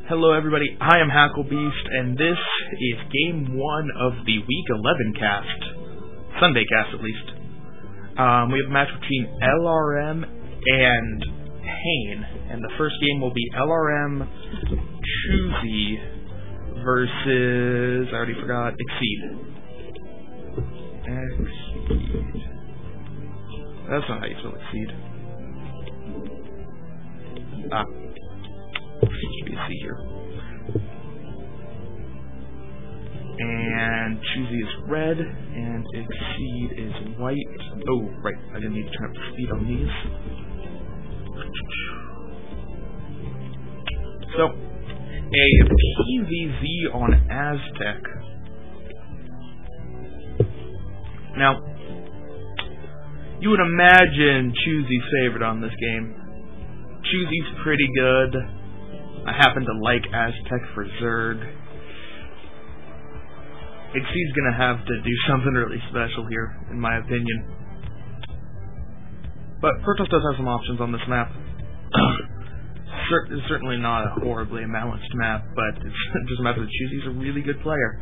Hello everybody, I am Hacklebeast, and this is Game 1 of the Week 11 cast. Sunday cast, at least. We have a match between LRM and Pain, and the first game will be LRM Choosy versus... I already forgot, Exceed. That's not how you spell Exceed. Should be a C here. And Choosy is red, and Exceed is white. Oh, right, I didn't need to turn up the speed on these. So, a PVZ on Aztec. Now, you would imagine Choosy's favorite on this game. Choosy's pretty good. I happen to like Aztec for Zerg. Exceed's gonna have to do something really special here, in my opinion. But Protoss does have some options on this map. It's certainly not a horribly imbalanced map, but it's just a matter that Choosy's a really good player.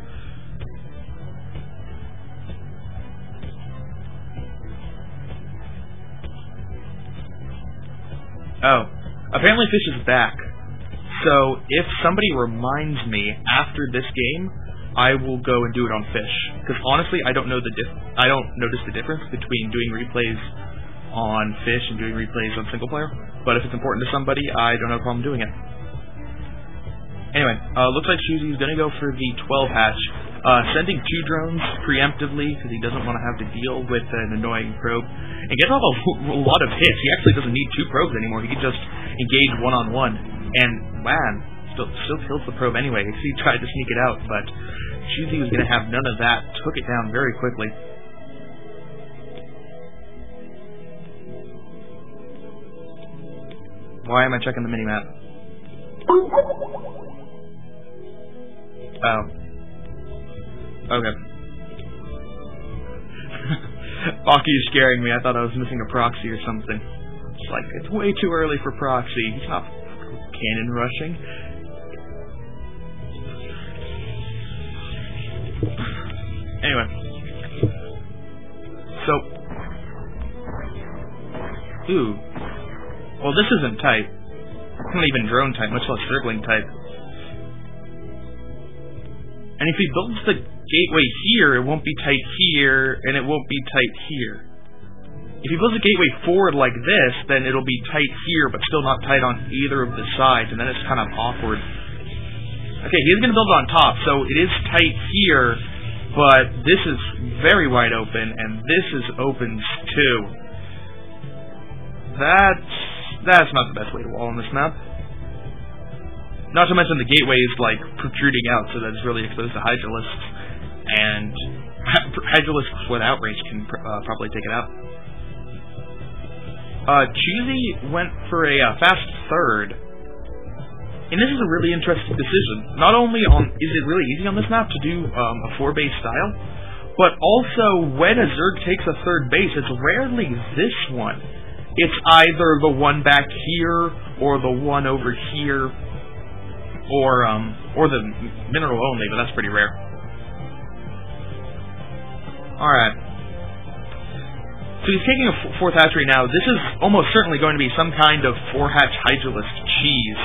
Oh, apparently Fish is back. So, if somebody reminds me after this game, I will go and do it on Fish. Because honestly, I don't notice the difference between doing replays on Fish and doing replays on single player. But if it's important to somebody, I don't have a problem doing it. Anyway, looks like Choosy's gonna go for the 12 hatch. Sending 2 drones preemptively because he doesn't want to have to deal with an annoying probe. And gets off a lot of hits. He actually doesn't need 2 probes anymore. He can just engage one-on-one. And, man, still kills the probe anyway. He tried to sneak it out, but Choosy was going to have none of that. Took it down very quickly. Why am I checking the minimap? Oh. Okay. Baki is scaring me. I thought I was missing a proxy or something. It's like, it's way too early for proxy. He's not cannon rushing. Anyway. So. Ooh. Well, this isn't tight. It's not even drone type, much less circling type. And if he builds the gateway here, it won't be tight here, and it won't be tight here. If he builds a gateway forward like this, then it'll be tight here, but still not tight on either of the sides, and then it's kind of awkward. Okay, he's going to build it on top, so it is tight here, but this is very wide open, and this is open too. That's not the best way to wall on this map. Not to mention the gateway is, like, protruding out, so that it's really exposed to Hydralisks. And Hydralisks with Outrage can probably take it out. Choosy went for a fast third. And this is a really interesting decision. Not only is it really easy on this map to do a 4-base style, but also when a Zerg takes a third base, it's rarely this one. It's either the one back here, or the one over here, or the mineral only, but that's pretty rare. Alright. So he's taking a 4th hatchery now. This is almost certainly going to be some kind of 4-hatch Hydralisk cheese.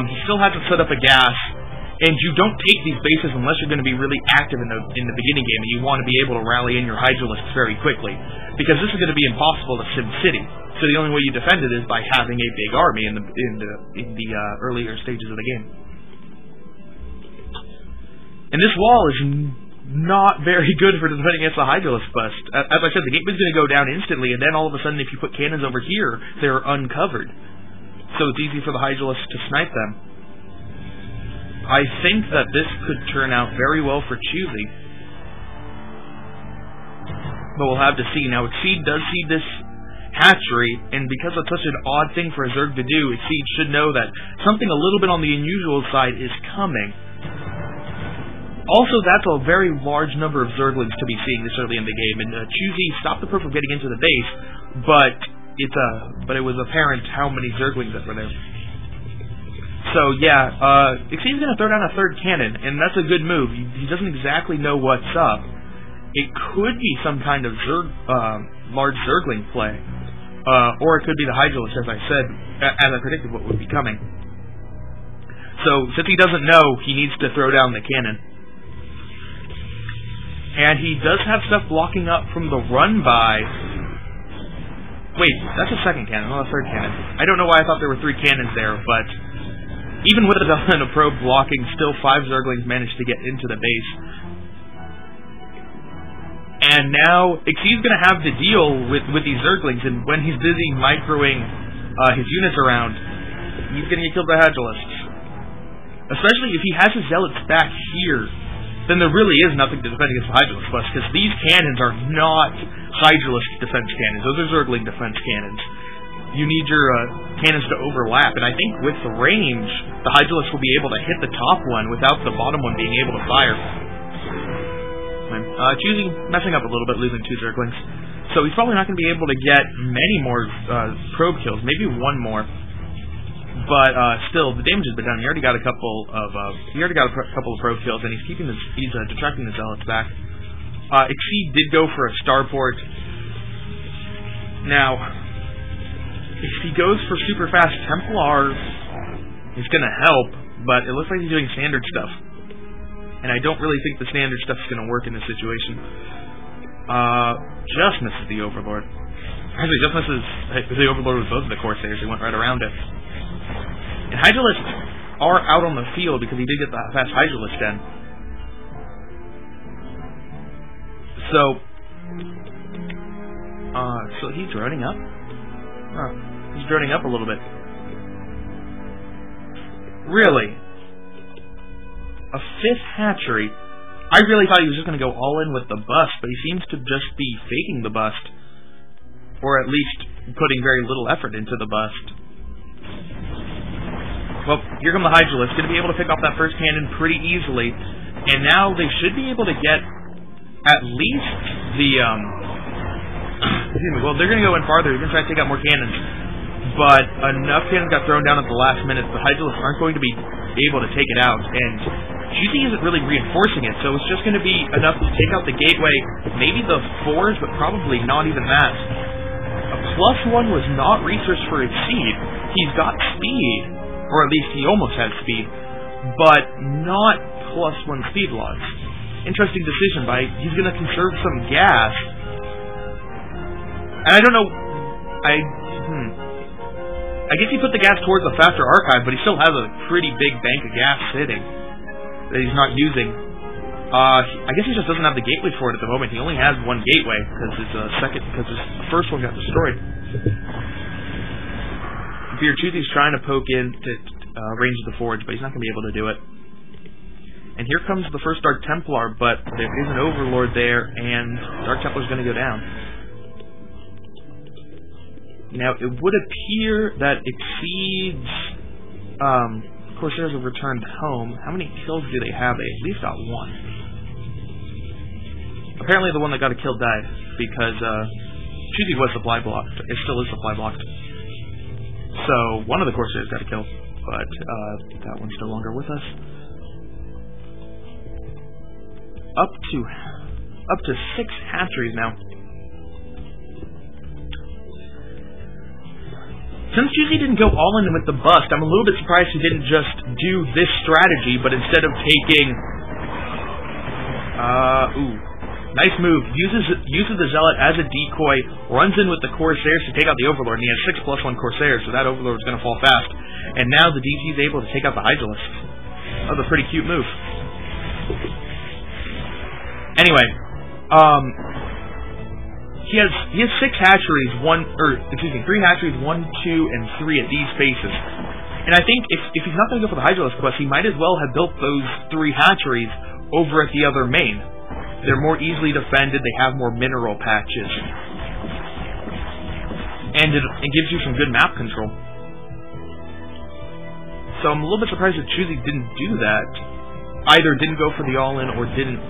He still hasn't set up a gas, and you don't take these bases unless you're going to be really active in the beginning game, and you want to be able to rally in your Hydralisks very quickly. Because this is going to be impossible to SimCity. So the only way you defend it is by having a big army in the earlier stages of the game. And this wall is not very good for defending against the Hydralisk bust. As I said, the gateway's going to go down instantly, and then all of a sudden, if you put cannons over here, they're uncovered. So it's easy for the Hydralisk to snipe them. I think that this could turn out very well for Choosy. But we'll have to see. Now, Exceed does see this hatchery, and because it's such an odd thing for a Zerg to do, Exceed should know that something a little bit on the unusual side is coming. Also, that's a very large number of Zerglings to be seeing this early in the game, and Choosy stopped the Perp from getting into the base, but it was apparent how many Zerglings that were there. So So yeah, Xyz's going to throw down a third cannon, and that's a good move. He doesn't exactly know what's up. It could be some kind of large Zergling play, or it could be the Hydralisk, as I said, as I predicted what would be coming. So since he doesn't know, he needs to throw down the cannon. And he does have stuff blocking up from the run-by. Wait, that's a second cannon, not a third cannon. I don't know why I thought there were 3 cannons there, but even with a Zealot and a Probe blocking, still 5 Zerglings managed to get into the base. And now, Xyz's going to have to deal with these Zerglings, and when he's busy microing his units around, he's going to get killed by Hydralisks. Especially if he has his Zealots back here, then there really is nothing to defend against the Hydralisk Bus, because these cannons are not Hydralisk defense cannons. Those are Zergling defense cannons. You need your cannons to overlap, and I think with the range, the Hydralisk will be able to hit the top one without the bottom one being able to fire. Choosing messing up a little bit, losing 2 Zerglings. So he's probably not going to be able to get many more probe kills, maybe 1 more. But still, the damage has been done. He already got a couple of probe kills, and he's detracting the Zealots back. Xyz did go for a starport. Now, if he goes for super fast Templars, it's going to help, but it looks like he's doing standard stuff. And I don't really think the standard stuff is going to work in this situation. Just misses the Overlord. Actually, just misses the Overlord with both of the Corsairs. He went right around it. And Hydralisks are out on the field because he did get the fast Hydralisk in. So he's droning up? He's droning up a little bit. Really? A 5th hatchery? I really thought he was just going to go all in with the bust, but he seems to just be faking the bust. Or at least putting very little effort into the bust. Well, here come the Hydralisks, going to be able to pick off that first cannon pretty easily. And now they should be able to get at least the, well, they're going to go in farther. They're going to try to take out more cannons. But enough cannons got thrown down at the last minute. The Hydralisks aren't going to be able to take it out. And GC isn't really reinforcing it, so it's just going to be enough to take out the gateway. Maybe the 4s, but probably not even that. A +1 was not researched for Exceed. He's got speed. Or at least he almost has speed, but not +1 speed loss. Interesting decision by he's going to conserve some gas. And I don't know, I guess he put the gas towards the faster archive, but he still has a pretty big bank of gas sitting that he's not using. I guess he just doesn't have the gateway for it at the moment. He only has 1 gateway because his first one got destroyed. Choosey's trying to poke in to range of the forge, but he's not going to be able to do it. And here comes the first Dark Templar, but there is an Overlord there, and Dark Templar's going to go down. Now, it would appear that Exceed's Corsairs have returned home. How many kills do they have? They at least got 1. Apparently the one that got a kill died, because Choosey was supply blocked. It still is supply blocked. So, one of the Corsairs got a kill, but that one's no longer with us. Up to 6 hatcheries now. Since Choosey didn't go all in with the bust, I'm a little bit surprised he didn't just do this strategy, but instead of taking... nice move. Uses the Zealot as a decoy, runs in with the Corsairs to take out the Overlord, and he has 6 +1 Corsairs, so that Overlord is going to fall fast. And now the DG is able to take out the Hydralisk. That was a pretty cute move. Anyway, he has 6 hatcheries, 3 hatcheries, 1, 2, and 3 at these spaces. And I think if he's not going to go for the Hydralisk quest, he might as well have built those 3 hatcheries over at the other main. They're more easily defended, they have more mineral patches. And it gives you some good map control. So I'm a little bit surprised that Choosey didn't do that. Either didn't go for the all-in or didn't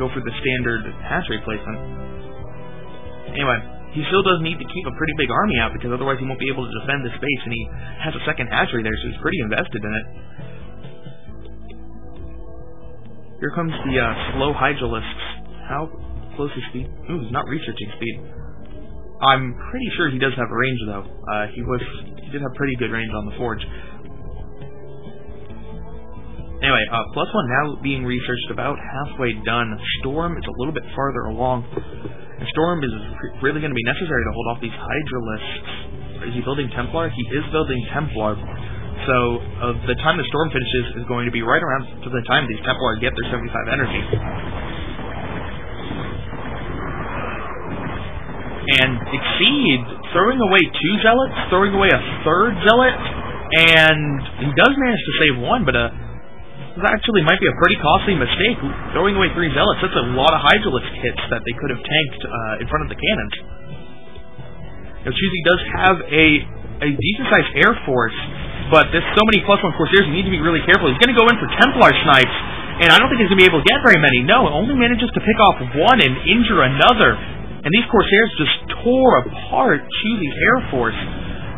go for the standard hatchery placement. Anyway, he still does need to keep a pretty big army out, because otherwise he won't be able to defend this base, and he has a second hatchery there, so he's pretty invested in it. Here comes the slow Hydralisks. How close is speed? Ooh, he's not researching speed. I'm pretty sure he does have range, though. He did have pretty good range on the forge. Anyway, +1 now being researched, about halfway done. Storm is a little bit farther along. And Storm is really going to be necessary to hold off these Hydralisks. Is he building Templar? He is building Templar. So, the time the Storm finishes is going to be right around to the time these Templar get their 75 energy. And Exceed, throwing away 2 Zealots, throwing away a 3rd Zealot, and he does manage to save 1, but this actually might be a pretty costly mistake. Throwing away 3 Zealots, that's a lot of Hydralisk hits that they could have tanked in front of the cannons. Now, Choosy does have a decent-sized air force, but there's so many +1 Corsairs, you need to be really careful. He's going to go in for Templar snipes, and I don't think he's going to be able to get very many. No, only manages to pick off 1 and injure another. And these Corsairs just tore apart Choosey's air force.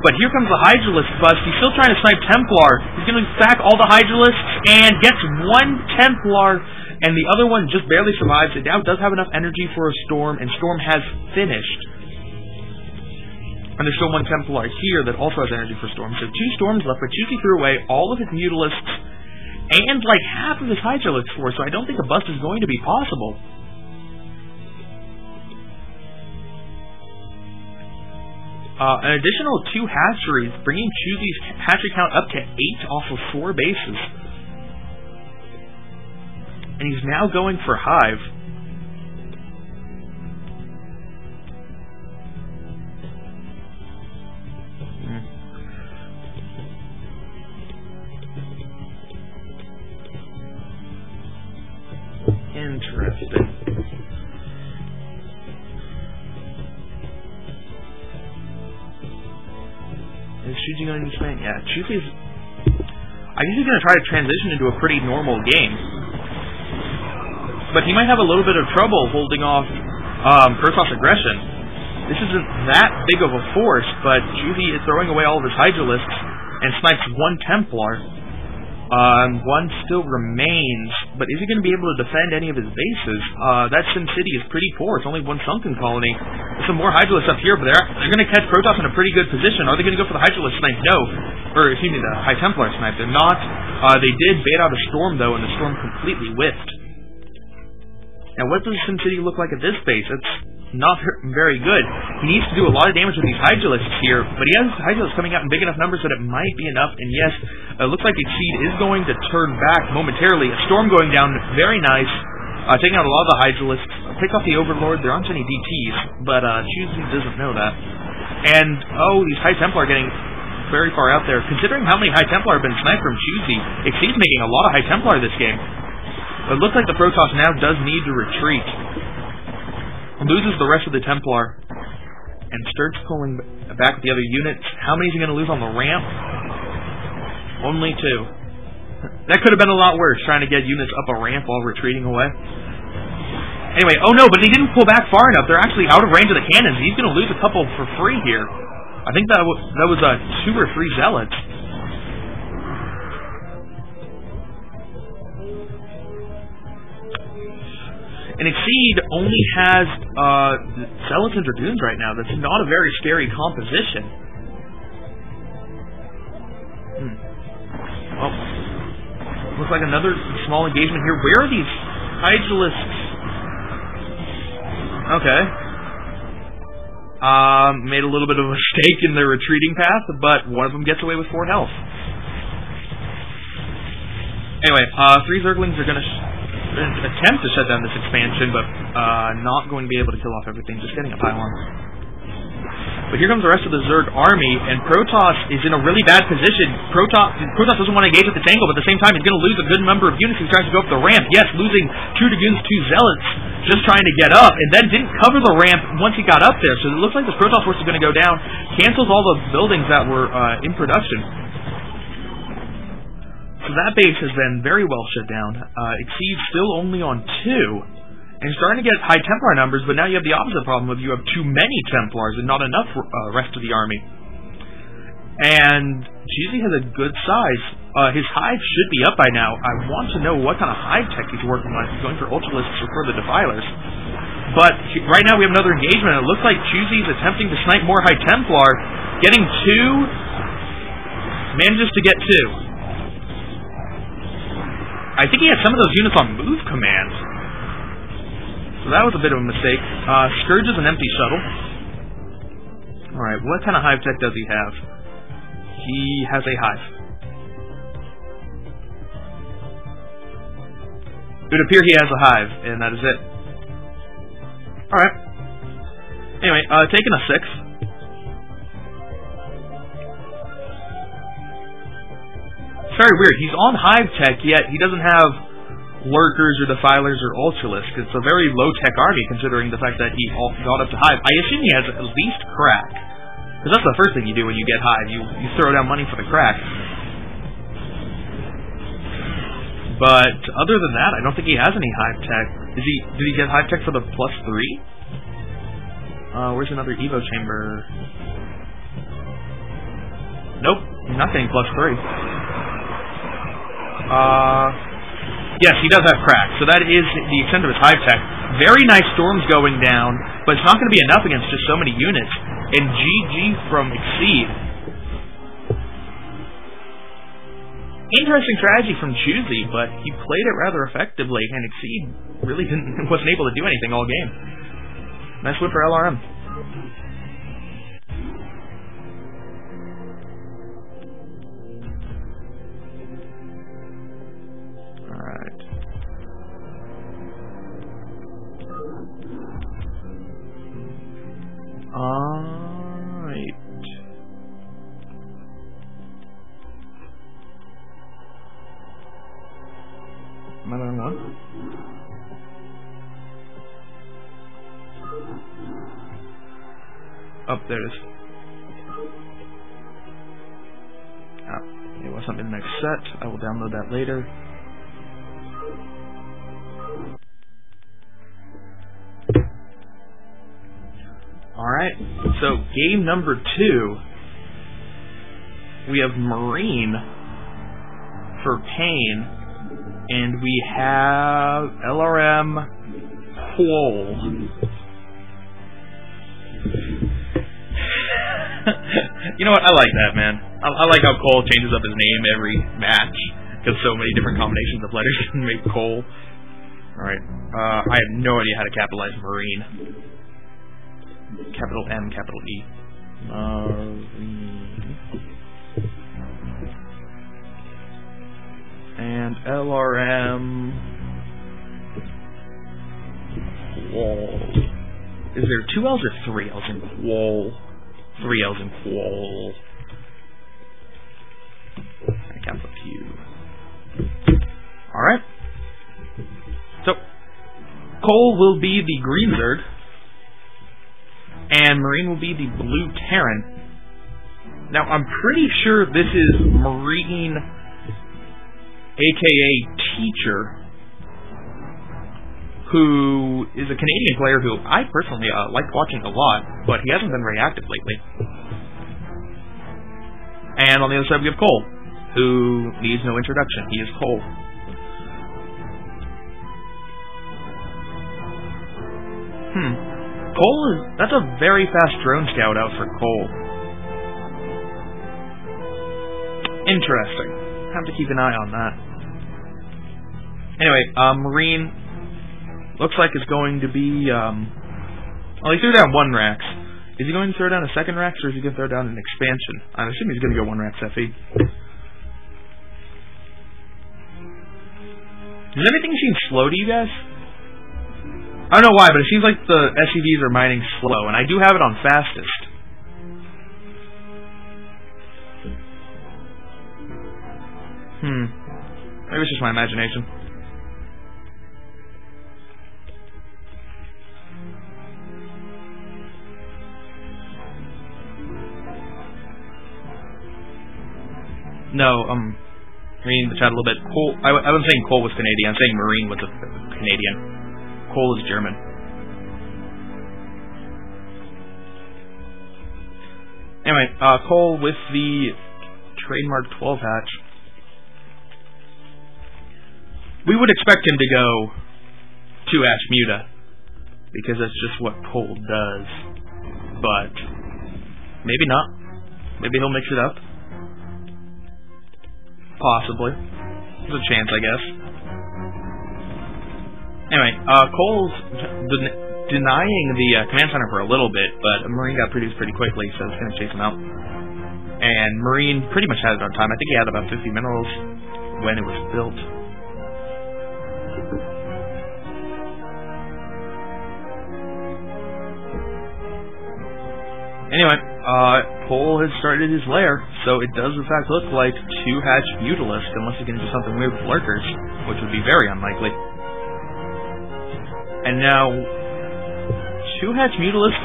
But here comes the Hydralisk bust. He's still trying to snipe Templar. He's going to sack all the Hydralisks and gets 1 Templar, and the other one just barely survives. It now does have enough energy for a Storm, and Storm has finished. And there's still 1 Templar here that also has energy for Storm. So 2 Storms left, but Choosey threw away all of his Mutalisks and like half of his Hydralisk force, so I don't think a bust is going to be possible. An additional 2 hatcheries, bringing Choosey's hatchery count up to 8 off of 4 bases. And he's now going for Hive. Interesting. Is Choosey going to expand? Yeah, Choosey's... I guess he's going to try to transition into a pretty normal game. But he might have a little bit of trouble holding off Protoss aggression. This isn't that big of a force, but Choosey is throwing away all of his Hydralisks and snipes 1 Templar. 1 still remains, but is he going to be able to defend any of his bases? That Sim City is pretty poor. It's only 1 sunken colony. There's some more Hydralisks up here, but they're going to catch Protoss in a pretty good position. Are they going to go for the Hydralisk snipe? No. Or, excuse me, the High Templar snipe. They're not. They did bait out a Storm, though, and the Storm completely whiffed. Now, what does Sim City look like at this base? It's not very good. He needs to do a lot of damage with these Hydralisks here, but he has Hydralisks coming out in big enough numbers that it might be enough, and yes, it looks like Exceed is going to turn back momentarily. A Storm going down, very nice, taking out a lot of the Hydralisks, pick off the Overlord. There aren't any DTs, but Choosey doesn't know that. And, oh, these High Templar are getting very far out there. Considering how many High Templar have been sniped from Choosey, Exceed's making a lot of High Templar this game. But it looks like the Protoss now does need to retreat. Loses the rest of the Templar, and starts pulling back with the other units. How many is he going to lose on the ramp? Only 2. That could have been a lot worse, trying to get units up a ramp while retreating away. Anyway, oh no, but he didn't pull back far enough. They're actually out of range of the cannons. He's going to lose a couple for free here. I think that was 2 or 3 Zealots. And Exceed only has Zealots and Dragoons right now. That's not a very scary composition. Well, looks like another small engagement here. Where are these Hydralisks? Okay. Made a little bit of a mistake in their retreating path, but one of them gets away with 4 health. Anyway, 3 Zerglings are going to attempt to shut down this expansion, but not going to be able to kill off everything, just getting a pylon. But here comes the rest of the Zerg army, and Protoss is in a really bad position. Protoss doesn't want to engage at this angle, but at the same time he's going to lose a good number of units. He's trying to go up the ramp. Yes, losing 2 Dragoons, 2 Zealots, just trying to get up, and then didn't cover the ramp once he got up there. So it looks like this Protoss force is going to go down, cancels all the buildings that were in production. So that base has been very well shut down. Exceed's still only on 2. And you're starting to get high Templar numbers, but now you have the opposite problem of you have too many Templars and not enough rest of the army. And Cheesy has a good size. His hive should be up by now. I want to know what kind of hive tech he's working on. If he's going for Ultralisks or for the Defilers. But right now we have another engagement, and it looks like Cheesy's attempting to snipe more high Templar. Getting 2. Manages to get 2. I think he had some of those units on move command. So that was a bit of a mistake. Scourge is an empty shuttle. Alright, what kind of hive tech does he have? He has a hive. It would appear he has a hive, and that is it. Alright. Anyway, taking a 6. It's very weird. He's on hive tech, yet he doesn't have lurkers or defilers or ultralisks. It's a very low-tech army, considering the fact that he got up to hive. I assume he has at least crack. Because that's the first thing you do when you get hive. You throw down money for the crack. But other than that, I don't think he has any hive tech. Did he get hive tech for the +3? Where's another Evo chamber? Nope, he's not getting +3. Yes, he does have crack, so that is the extent of his hive tech. Very nice storms going down, but it's not going to be enough against just so many units. And GG from Exceed. Interesting strategy from Choosy, but he played it rather effectively, and Exceed really wasn't able to do anything all game. Nice win for LRM. Alright. Alright. I don't know. Oh, there it is. It wasn't in the next set. I will download that later. Alright, so game number 2. We have Marine for Pain. And we have LRM Quoll. You know what? I like that, man. I like how Quoll changes up his name every match. Because so many different combinations of letters can make Quoll. Alright. I have no idea how to capitalize Marine. Capital M, capital E. Marine. And LRM Quoll. Is there 2 L's or 3 L's in Quoll? 3 L's in Quoll. I count a few. Alright. So, Quoll will be the green Zerg, and Marine will be the blue Terran. Now, I'm pretty sure this is Marine, aka Teacher, who is a Canadian player who I personally like watching a lot, but he hasn't been very active lately. And on the other side we have Cole, who needs no introduction. He is Cole. That's a very fast drone scout out for Cole. Interesting. Have to keep an eye on that. Anyway, Marine looks like it's going to be, well, he threw down 1 Rax. Is he going to throw down a 2nd Rax, or is he going to throw down an expansion? I assume he's going to go 1 Rax FE. Does everything seem slow to you guys? I don't know why, but it seems like the SCVs are mining slow, and I do have it on fastest. Maybe it's just my imagination. No, reading the chat a little bit. Cole, I wasn't saying Cole was Canadian. I'm saying Marine was a Canadian. Cole is German. Anyway, Cole with the trademark 12 hatch. We would expect him to go 2-hatch Muta, because that's just what Cole does. But maybe not. Maybe he'll mix it up. Possibly. There's a chance, I guess. Anyway, Cole's denying the command center for a little bit, but Marine got produced pretty quickly, so it's going to chase him out. And Marine pretty much had it on time. I think he had about 50 minerals when it was built. Anyway, Cole has started his lair, so it does in fact look like 2-hatch Mutalisk, unless he's going to do something weird with lurkers, which would be very unlikely. And now, 2-hatch Mutalisk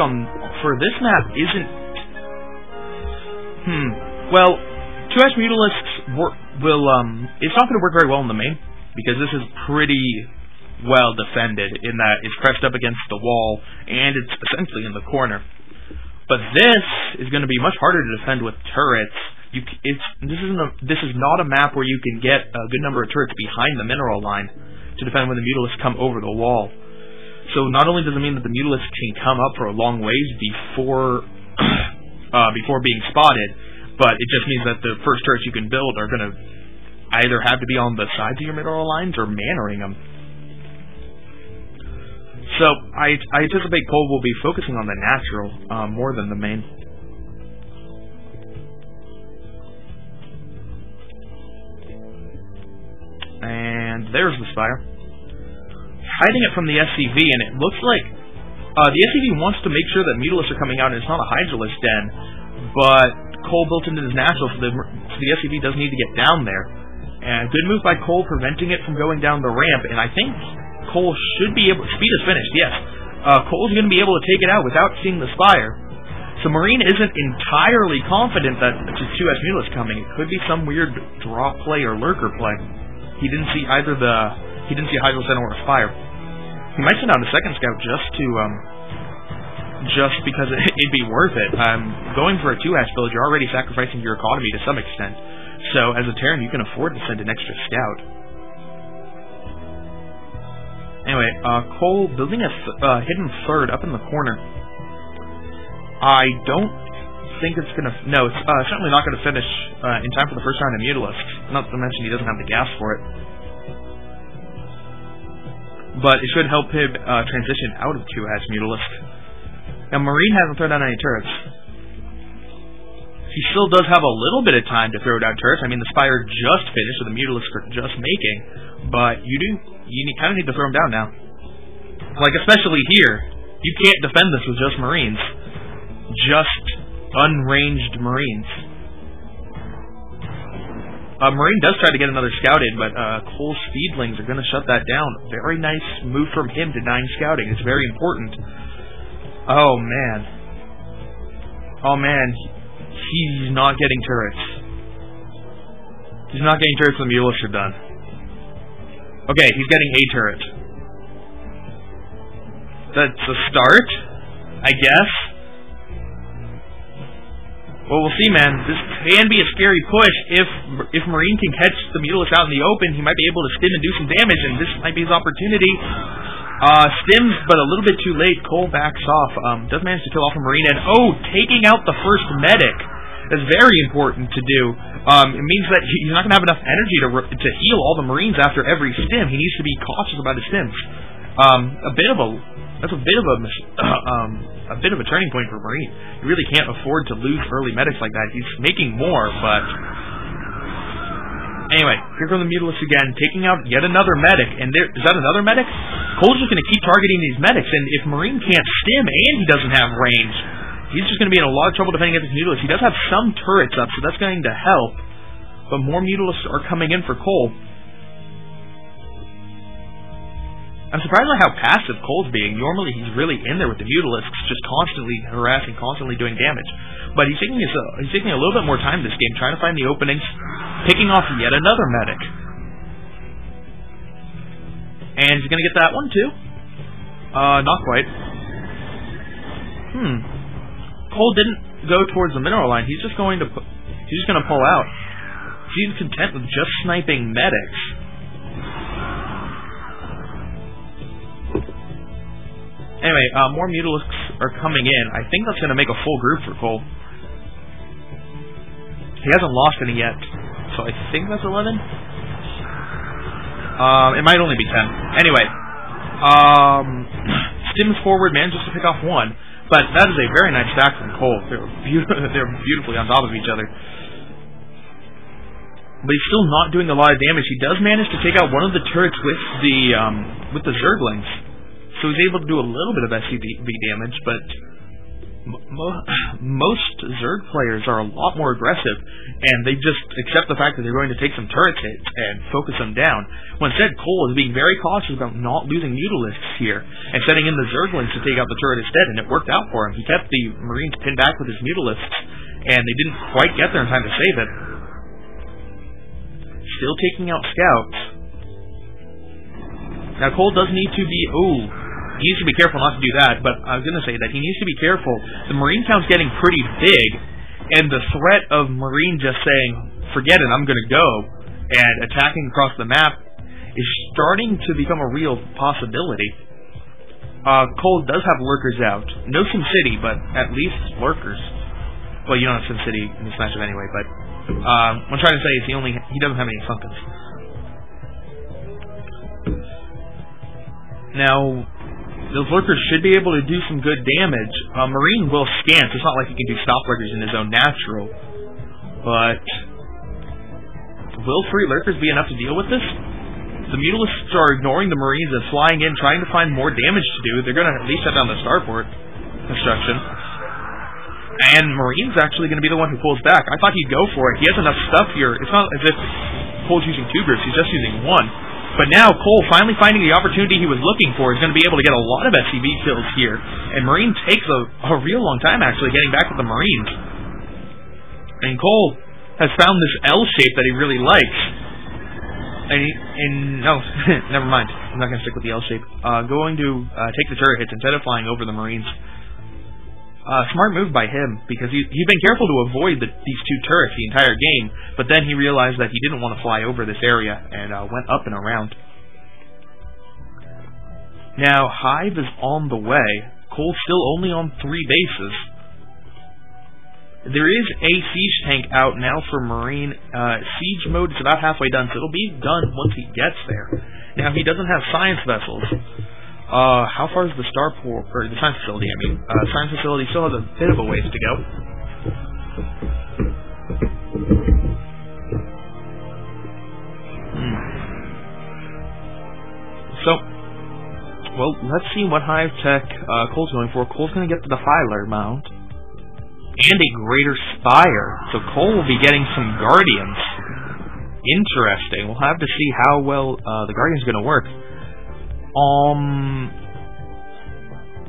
for this map isn't... Well, 2-hatch Mutalisks will, it's not going to work very well in the main, because this is pretty well defended, in that it's pressed up against the wall, and it's essentially in the corner. But this is going to be much harder to defend with turrets. This is not a map where you can get a good number of turrets behind the mineral line to defend when the Mutalisks come over the wall. So not only does it mean that the Mutalisks can come up for a long ways before being spotted, but it just means that the first turrets you can build are going to either have to be on the sides of your mineral lines or mannering them. So, I anticipate Cole will be focusing on the natural more than the main. And there's the Spire. Hiding it from the SCV, and it looks like the SCV wants to make sure that Mutalisks are coming out, and it's not a Hydralisk den, but Cole built into his natural, so the SCV does need to get down there. And good move by Cole, preventing it from going down the ramp, and I think Cole should be able... Speed is finished, yes. Cole's going to be able to take it out without seeing the Spire. So Marine isn't entirely confident that it's a 2-hatch Mutalisk coming. It could be some weird draw play or lurker play. He didn't see either he didn't see a Hydro Center or a Spire. He might send out a second scout just because it'd be worth it. Going for a 2-hatch build, you're already sacrificing your economy to some extent. So as a Terran, you can afford to send an extra scout. Anyway, Cole building a hidden third up in the corner. I don't think it's going to... No, it's certainly not going to finish in time for the first round of Mutalisks. Not to mention he doesn't have the gas for it. But it should help him transition out of 2-hatch Mutalisk. Now, Marine hasn't thrown down any turrets. He still does have a little bit of time to throw down turrets. I mean, the Spire just finished, so the Mutalisks are just making. But you kind of need to throw them down now. Like, especially here. You can't defend this with just Marines. Just unranged Marines. Marine does try to get another scouted, but Cole's Speedlings are going to shut that down. Very nice move from him denying scouting. It's very important. Oh, man. Oh, man. He's not getting turrets. He's not getting turrets when the Mutalisks are done. Okay, he's getting a turret. That's a start, I guess. Well, we'll see, man. This can be a scary push. If Marine can catch the Mutalisks out in the open, he might be able to stim and do some damage, and this might be his opportunity. Stims, but a little bit too late. Cole backs off. Does manage to kill off a Marine, and taking out the first medic. That's very important to do. It means that he's not going to have enough energy to heal all the Marines after every stim. He needs to be cautious about his stims. That's a bit of a turning point for Marine. He really can't afford to lose early medics like that. He's making more, but anyway, here come the Mutalisks again, taking out yet another medic. And is that another medic? Cole's just going to keep targeting these medics, and if Marine can't stim and he doesn't have range, he's just going to be in a lot of trouble defending against Mutalisks. He does have some turrets up, so that's going to help. But more Mutalisks are coming in for Cole. I'm surprised by how passive Cole's being. Normally he's really in there with the Mutalisks, just constantly harassing, constantly doing damage. But he's taking a little bit more time this game, trying to find the openings, picking off yet another medic. And he's going to get that one too. Not quite. Cole didn't go towards the mineral line. He's just going to pull out. He's content with just sniping medics. Anyway, more Mutalisks are coming in. I think that's going to make a full group for Cole. He hasn't lost any yet, so I think that's 11. It might only be 10. Anyway, stims forward, manages to pick off one, but that is a very nice stack from Cole. They're beautifully on top of each other. But he's still not doing a lot of damage. He does manage to take out one of the turrets with the Zerglings, so he's able to do a little bit of SCV damage, but most Zerg players are a lot more aggressive, and they just accept the fact that they're going to take some turret hits and focus them down. When instead, Cole is being very cautious about not losing Mutalisks here, and setting in the Zerglings to take out the turret instead, and it worked out for him. He kept the Marines pinned back with his Mutalisks, and they didn't quite get there in time to save it. Still taking out scouts. Now, Cole does need to be... he needs to be careful not to do that, but I was going to say that he needs to be careful. The Marine count's getting pretty big, and the threat of Marine just saying, forget it, I'm going to go, and attacking across the map is starting to become a real possibility. Cole does have lurkers out. No SimCity, but at least lurkers. Well, you don't have SimCity in this matchup anyway, but what I'm trying to say is he doesn't have any Sunkens. Now, those lurkers should be able to do some good damage. Marine will scant. It's not like he can do stop lurkers in his own natural. But will 3 lurkers be enough to deal with this? The Mutalisks are ignoring the Marines and flying in, trying to find more damage to do. They're going to at least shut down the starport construction. And Marine's actually going to be the one who pulls back. I thought he'd go for it. He has enough stuff here. It's not as if Cole's using 2 groups. He's just using 1. But now, Cole, finally finding the opportunity he was looking for, is going to be able to get a lot of SCV kills here. And Marine takes a real long time, actually, getting back with the Marines. And Cole has found this L shape that he really likes. No, never mind. I'm not going to stick with the L shape. Going to take the turret hits instead of flying over the Marines. Smart move by him, because he'd been careful to avoid these 2 turrets the entire game, but then he realized that he didn't want to fly over this area, and went up and around. Now, Hive is on the way. Cole's still only on 3 bases. There is a siege tank out now for Marine. Siege mode is about halfway done, so it'll be done once he gets there. Now, he doesn't have science vessels. How far is the starport, or the science facility, I mean? Science facility still has a bit of a ways to go. So, well, let's see what Hive Tech Cole's going for. Cole's going to get the Defiler mount, and a Greater Spire. So Cole will be getting some Guardians. Interesting. We'll have to see how well the Guardian's going to work.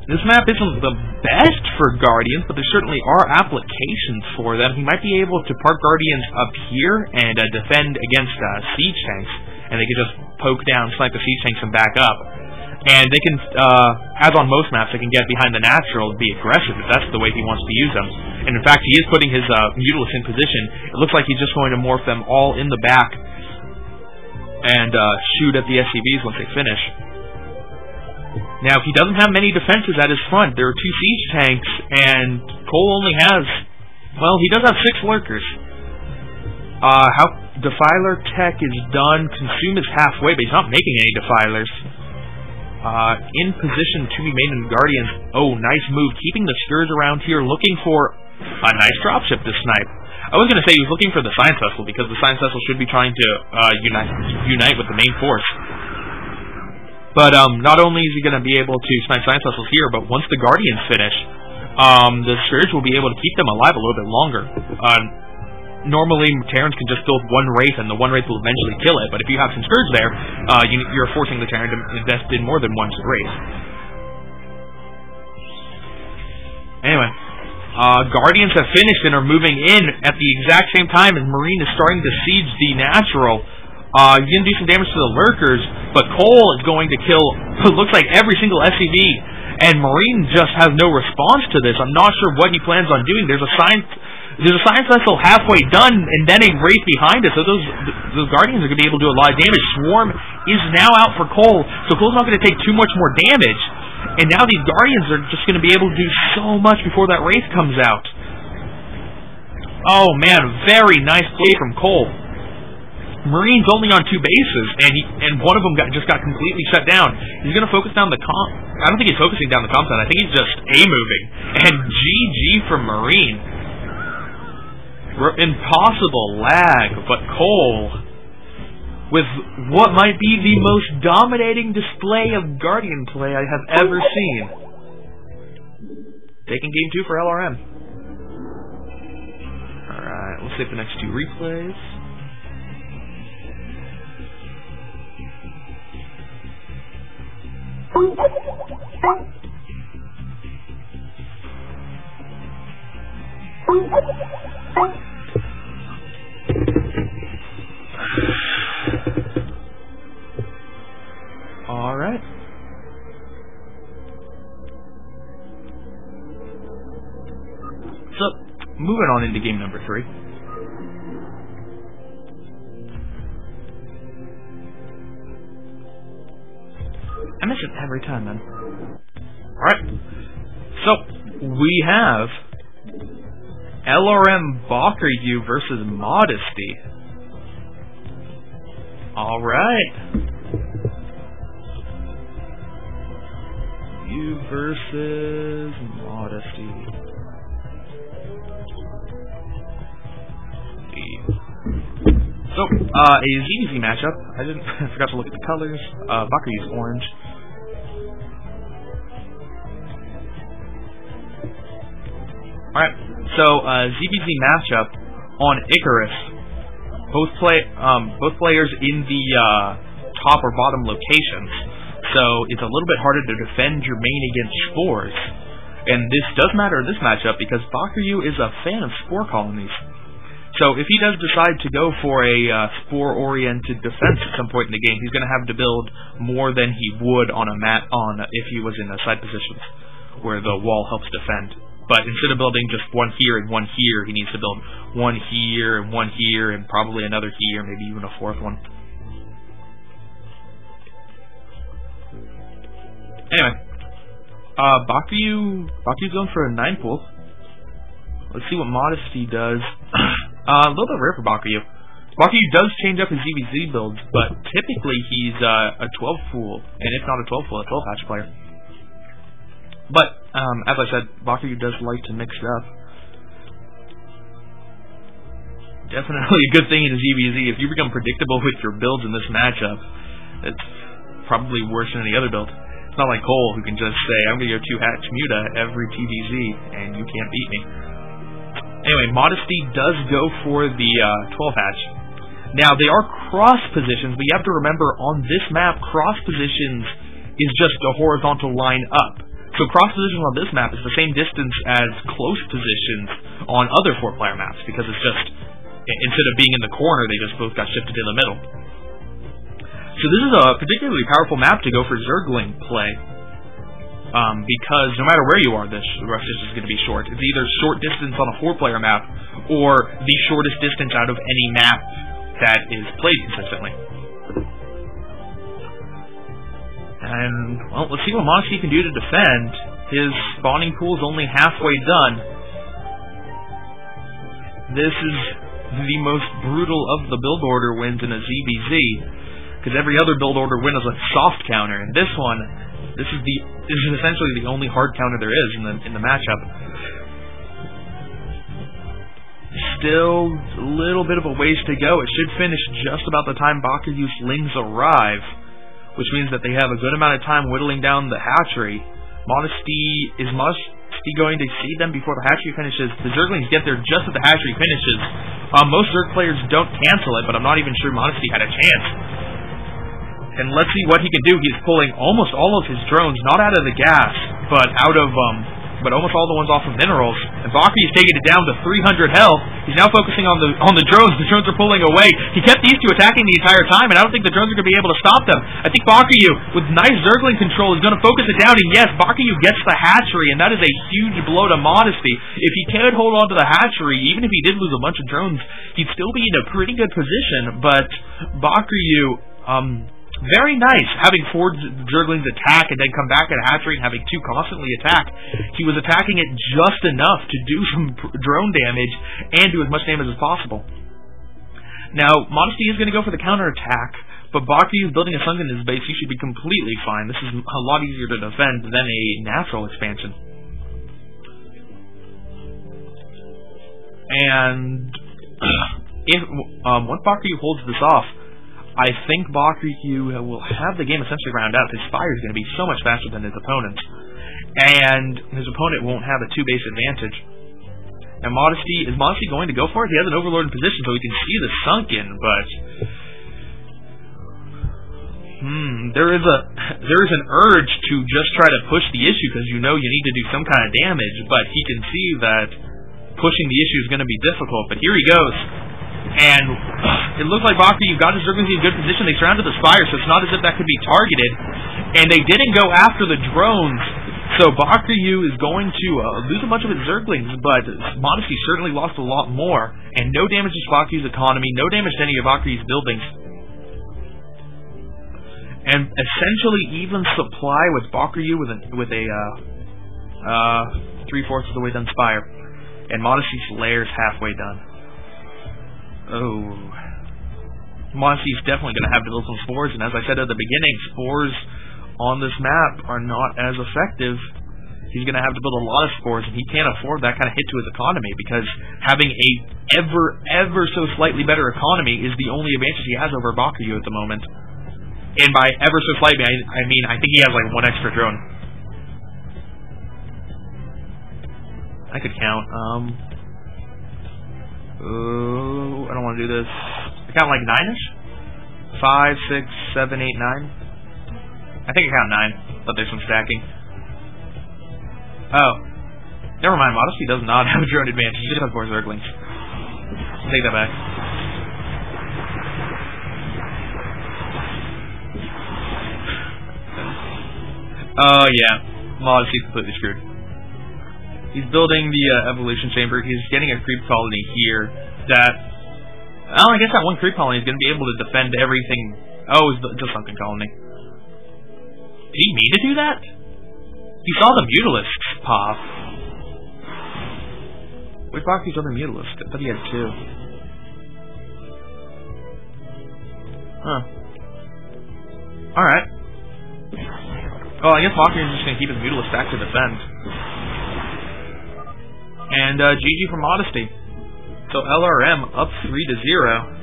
This map isn't the best for Guardians, but there certainly are applications for them. He might be able to park Guardians up here and defend against siege tanks, and they can just poke down, snipe the siege tanks, and back up. And they can, as on most maps, they can get behind the natural and be aggressive if that's the way he wants to use them. And in fact, he is putting his Mutalisks in position. It looks like he's just going to morph them all in the back and shoot at the SCVs once they finish. Now, he doesn't have many defenses at his front. There are 2 siege tanks, and Cole only has... Well, he does have 6 lurkers. How Defiler Tech is done. Consume is halfway, but he's not making any Defilers. In position to be made in Guardians. Oh, nice move. Keeping the Scourge around here, looking for a nice dropship to snipe. I was going to say he was looking for the Science Vessel, because the Science Vessel should be trying to unite with the main force. But not only is he going to be able to snipe Science Vessels here, but once the Guardians finish, the Scourge will be able to keep them alive a little bit longer. Normally, Terrans can just build 1 Wraith, and the 1 Wraith will eventually kill it, but if you have some Scourge there, you're forcing the Terran to invest in more than 1 Wraith. Anyway, Guardians have finished and are moving in at the exact same time as Marine is starting to siege the natural. He's going to do some damage to the lurkers, but Cole is going to kill it looks like every single SCV, and Marine just has no response to this. I'm not sure what he plans on doing. There's a science vessel halfway done, and then a Wraith behind it, so those Guardians are going to be able to do a lot of damage. Swarm is now out for Cole, so Cole's not going to take too much more damage, and now these Guardians are just going to be able to do so much before that Wraith comes out. Oh man, very nice play from Cole. Marine's only on 2 bases, and one of them just got completely shut down. He's going to focus down the comp. I don't think he's focusing down the comp zone. I think he's just A-moving. And GG from Marine. Impossible lag, but Cole, with what might be the most dominating display of Guardian play I have ever seen. Taking game 2 for LRM. Alright, let's save the next 2 replays. Alright. So, moving on into game number 3. I miss it every time, man. Alright. So, we have LRM Bakuryu versus Modesty. Alright. You versus Modesty. So, a ZVZ matchup. I forgot to look at the colors. Bakuryu's orange. Alright, so ZVZ matchup on Icarus. Both players in the top or bottom locations. So it's a little bit harder to defend your main against spores. And this does matter in this matchup because Bakuryu is a fan of spore colonies. So if he does decide to go for a spore-oriented defense at some point in the game, he's going to have to build more than he would on if he was in a side positions where the wall helps defend. But instead of building just one here and one here, he needs to build one here and probably another here, maybe even a 4th one. Anyway, Bakuryu's going for a 9 pool. Let's see what Modesty does. A little bit rare for Bakuryu. Bakuryu does change up his ZVZ builds, but typically he's a 12 pool, and if not a 12 pool, a 12 hatch player. But, as I said, Bakuryu does like to mix it up. Definitely a good thing in a ZVZ. If you become predictable with your builds in this matchup, it's probably worse than any other build. It's not like Cole, who can just say, I'm going to go 2 hatch Muta every TVZ, and you can't beat me. Anyway, Modesty does go for the 12 hatch. Now, they are cross positions, but you have to remember, on this map, cross positions is just a horizontal line up. So cross positions on this map is the same distance as close positions on other 4-player maps, because it's just, instead of being in the corner, they just both got shifted in the middle. So this is a particularly powerful map to go for Zergling play, because no matter where you are, the rush distance is going to be short. It's either short distance on a 4-player map, or the shortest distance out of any map that is played consistently. And, well, let's see what Modesty can do to defend. His spawning pool is only halfway done. This is the most brutal of the build order wins in a ZVZ, because every other build order win is a soft counter, and this one, this is essentially the only hard counter there is in the matchup. Still a little bit of a ways to go. It should finish just about the time Bakuryu's Lings arrive, which means that they have a good amount of time whittling down the hatchery. Is Modesty going to see them before the hatchery finishes? The Zerglings get there just as the hatchery finishes. Most Zerg players don't cancel it, but I'm not even sure Modesty had a chance. And let's see what he can do. He's pulling almost all of his drones, not out of the gas, but out of but almost all the ones off of minerals. And Bakuryu's taking it down to 300 health. He's now focusing on the drones. The drones are pulling away. He kept these two attacking the entire time, and I don't think the drones are going to be able to stop them. I think Bakuryu, with nice Zergling control, is going to focus it down, and yes, Bakuryu gets the hatchery, and that is a huge blow to Modesty. If he could hold on to the hatchery, even if he did lose a bunch of drones, he'd still be in a pretty good position, but Bakuryu, very nice, having 4 Zerglings attack and then come back at a hatchery and having 2 constantly attack. He was attacking it just enough to do some drone damage and do as much damage as possible. Now, Modesty is going to go for the counterattack, but Bakuryu is building a sunken in his base. He should be completely fine. This is a lot easier to defend than a natural expansion. And if once Bakuryu holds this off, I think Bakuryu will have the game essentially round out. His fire is going to be so much faster than his opponent's, and his opponent won't have a 2-base advantage. Now, is Modesty going to go for it? He has an Overlord in position, so he can see the sunken, but there is an urge to just try to push the issue because you know you need to do some kind of damage, but he can see that pushing the issue is going to be difficult. But here he goes. And it looks like Bakuryu got his Zerglings in a good position. They surrounded the Spire, so it's not as if that could be targeted. And they didn't go after the drones, so Bakuryu is going to lose a bunch of his Zerglings, but Modesty certainly lost a lot more. And no damage to Bakuryu's economy, no damage to any of Bakuryu's buildings. And essentially even supply with Bakuryu with a 3/4 of the way done Spire. And Modesty's lair's halfway done. Oh. Modesty's definitely going to have to build some spores, and as I said at the beginning, spores on this map are not as effective. He's going to have to build a lot of spores, and he can't afford that kind of hit to his economy, because having a ever so slightly better economy is the only advantage he has over Bakuryu at the moment. And by ever so slightly, I mean, I think he has like 1 extra drone. I could count, I don't want to do this. I count like 9-ish? 5, 6, 7, 8, 9. I think I count 9, but there's some stacking. Oh. Never mind, Modesty does not have a drone advantage. He just has 4 Zerglings. Take that back. Oh, yeah. Modesty's completely screwed. He's building the evolution chamber. He's getting a creep colony here that... Well, I guess that 1 creep colony is going to be able to defend everything. Oh, it's the sunken colony. Did he mean to do that? He saw the Mutalisks pop. Where's Bakuryu's other Mutalisk? I thought he had 2. Huh. Alright. Well, I guess Bakuryu's just going to keep his Mutalisk back to defend. And GG for Modesty. So LRM up 3-0.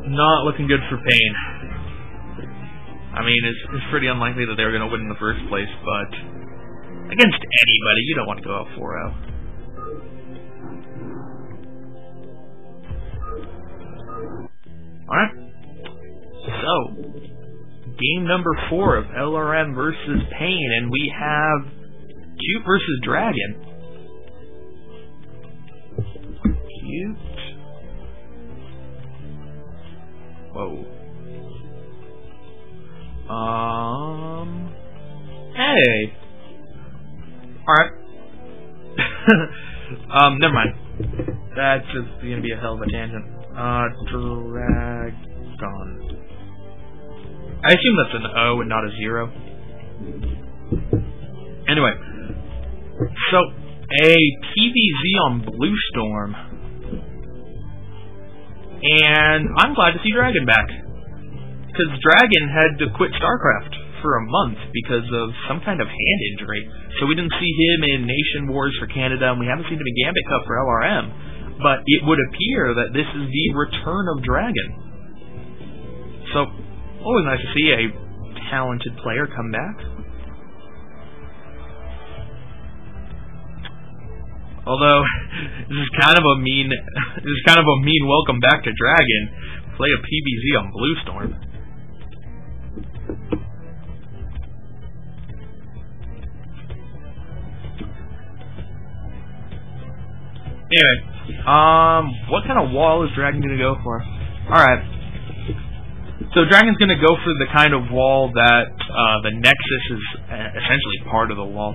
Not looking good for Pain. I mean, it's pretty unlikely that they were going to win in the first place, but against anybody, you don't want to go out 4-0. Alright. So, game number 4 of LRM versus Pain, and we have Cute versus Dragon. Cute. Whoa. Hey. Alright. Never mind. That's just gonna be a hell of a tangent. Dragon. I assume that's an O and not a 0. Anyway, so a PvZ on Blue Storm, and I'm glad to see Dragon back, because Dragon had to quit StarCraft for a month because of some kind of hand injury, so we didn't see him in Nation Wars for Canada, and we haven't seen him in Gambit Cup for LRM, but it would appear that this is the return of Dragon. So, always nice to see a talented player come back. Although this is kind of a mean welcome back to Dragon. Play a PvZ on Blue Storm. Anyway, what kind of wall is Dragon gonna go for? Alright. So Dragon's gonna go for the kind of wall that, the Nexus is essentially part of the wall.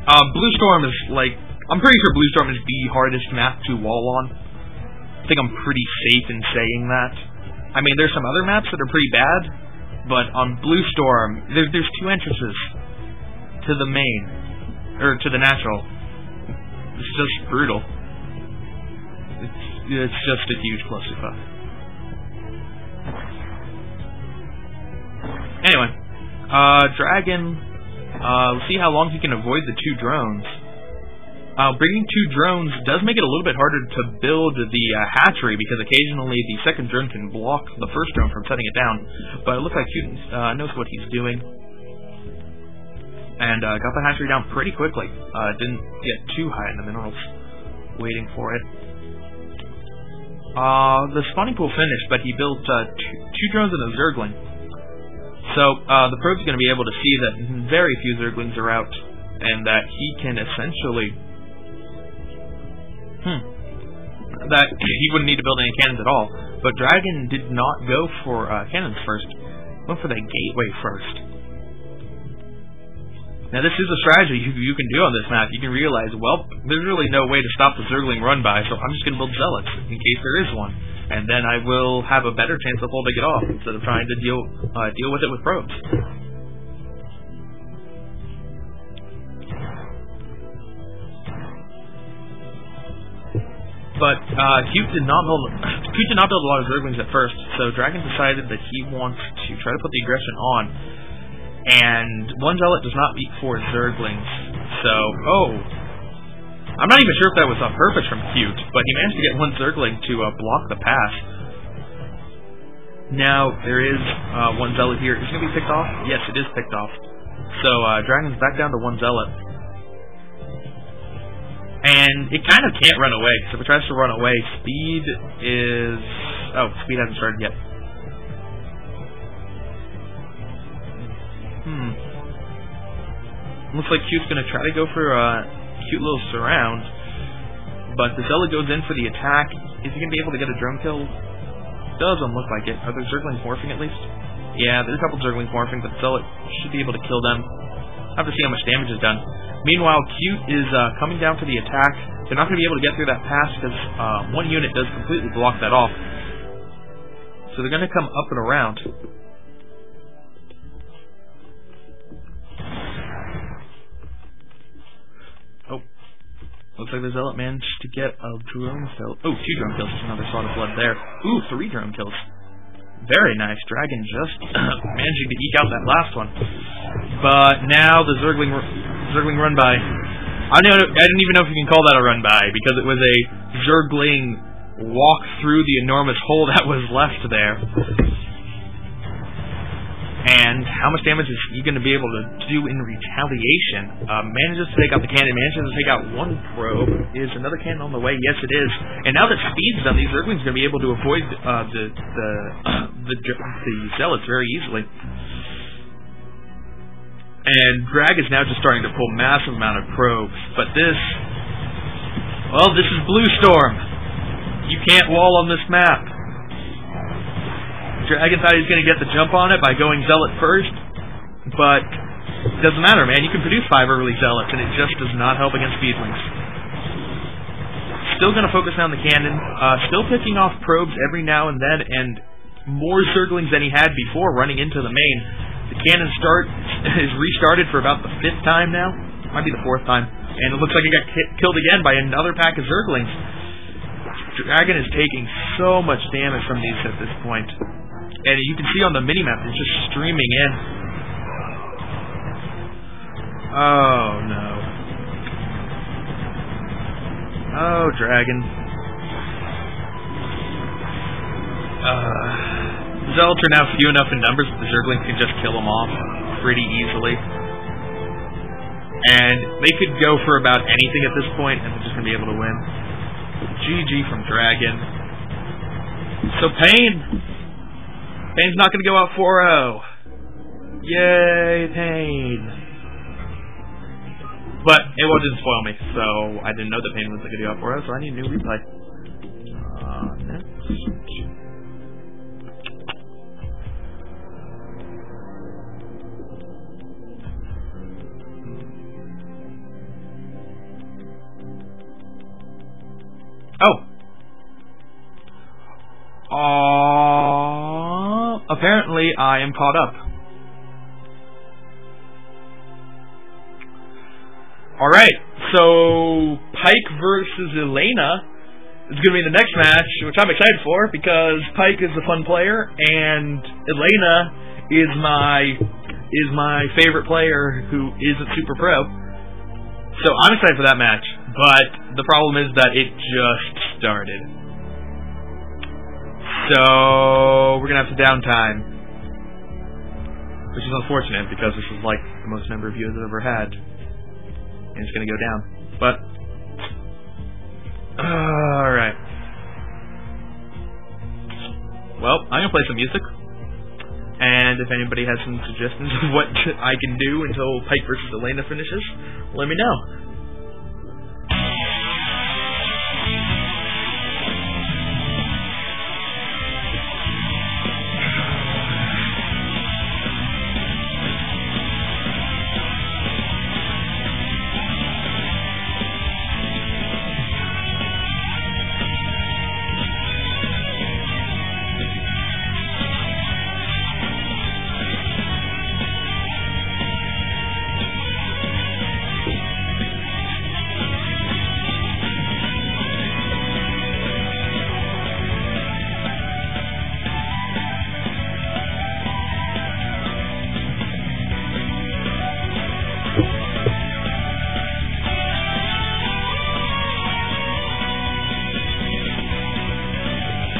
Blue Storm is like, I'm pretty sure Blue Storm is the hardest map to wall on. I think I'm pretty safe in saying that. I mean, there's some other maps that are pretty bad, but on Blue Storm, there's two entrances to the main, or to the natural. It's just brutal. It's just a huge clusterfuck. Anyway, Dragon, let's see how long he can avoid the two drones. Bringing two drones does make it a little bit harder to build the hatchery, because occasionally the second drone can block the first drone from setting it down. But it looks like Cute knows what he's doing. And got the hatchery down pretty quickly. Didn't get too high in the minerals. Waiting for it. The spawning pool finished, but he built two drones and a Zergling. So the probe's going to be able to see that very few Zerglings are out, and that he can essentially... that he wouldn't need to build any cannons at all. But Dragon did not go for cannons first. Went for the gateway first. Now this is a strategy you can do on this map. You can realize, well, there's really no way to stop the Zergling run by, so I'm just going to build Zealots in case there is one. And then I will have a better chance of holding it off instead of trying to deal with it with probes. But Cute did not build a lot of Zerglings at first, so Dragon decided that he wants to try to put the aggression on. And one Zealot does not beat 4 Zerglings, so I'm not even sure if that was on purpose from Cute, but he managed to get one Zergling to block the pass. Now there is one Zealot here. Is it going to be picked off? Yes, it is picked off. So Dragon's back down to one Zealot. And it kind of can't run away, so if it tries to run away, speed is... Oh, speed hasn't started yet. Looks like Cute's going to try to go for a cute little surround, but the Zealot goes in for the attack. Is he going to be able to get a drone kill? Doesn't look like it. Are there Zerglings morphing at least? Yeah, there's a couple Zerglings morphing, but the Zealot should be able to kill them. I'll have to see how much damage is done. Meanwhile, Cute is coming down for the attack. They're not going to be able to get through that pass because one unit does completely block that off. So they're going to come up and around. Oh. Looks like the Zealot managed to get a drone kill. Oh, 2 drone kills. There's another slot of blood there. Ooh, 3 drone kills. Very nice. Dragon just managing to eke out that last one. But now the Zergling run by. I didn't even know if you can call that a run by, because it was a Zergling walk through the enormous hole that was left there. And how much damage is he going to be able to do in retaliation? Manages to take out the cannon, manages to take out one probe. Is another cannon on the way? Yes, it is. And now that speed's done, these Zerglings are going to be able to avoid the Zealots very easily. And Drag is now just starting to pull massive amount of probes. But this... Well, this is Blue Storm. You can't wall on this map. Dragon thought he was going to get the jump on it by going Zealot first, but it doesn't matter, man. You can produce 5 early Zealots, and it just does not help against Speedlings. Still going to focus on the cannon, still picking off probes every now and then, and more Zerglings than he had before running into the main. The cannon is restarted for about the 5th time now, might be the 4th time, and it looks like he got killed again by another pack of Zerglings. Dragon is taking so much damage from these at this point. And you can see on the minimap, it's just streaming in. Oh, no. Oh, Dragon. Zealots are now few enough in numbers that the Zerglings can just kill them off pretty easily. And they could go for about anything at this point, and they're just going to be able to win. GG from Dragon. So, Pain's not going to go out 4-0. Yay, Pain. But it didn't spoil me, so I didn't know the pain was a good deal for us, so I need a new replay. Next. Apparently I am caught up. Alright, so Pike versus Elena is going to be the next match, which I'm excited for, because Pike is a fun player, and Elena is my favorite player who isn't super pro. So I'm excited for that match, but the problem is that it just started. So we're going to have some downtime, which is unfortunate, because this is like the most number of views I've ever had. And it's going to go down. But, alright. Well, I'm going to play some music. And if anybody has some suggestions of what I can do until Pike versus Elena finishes, let me know.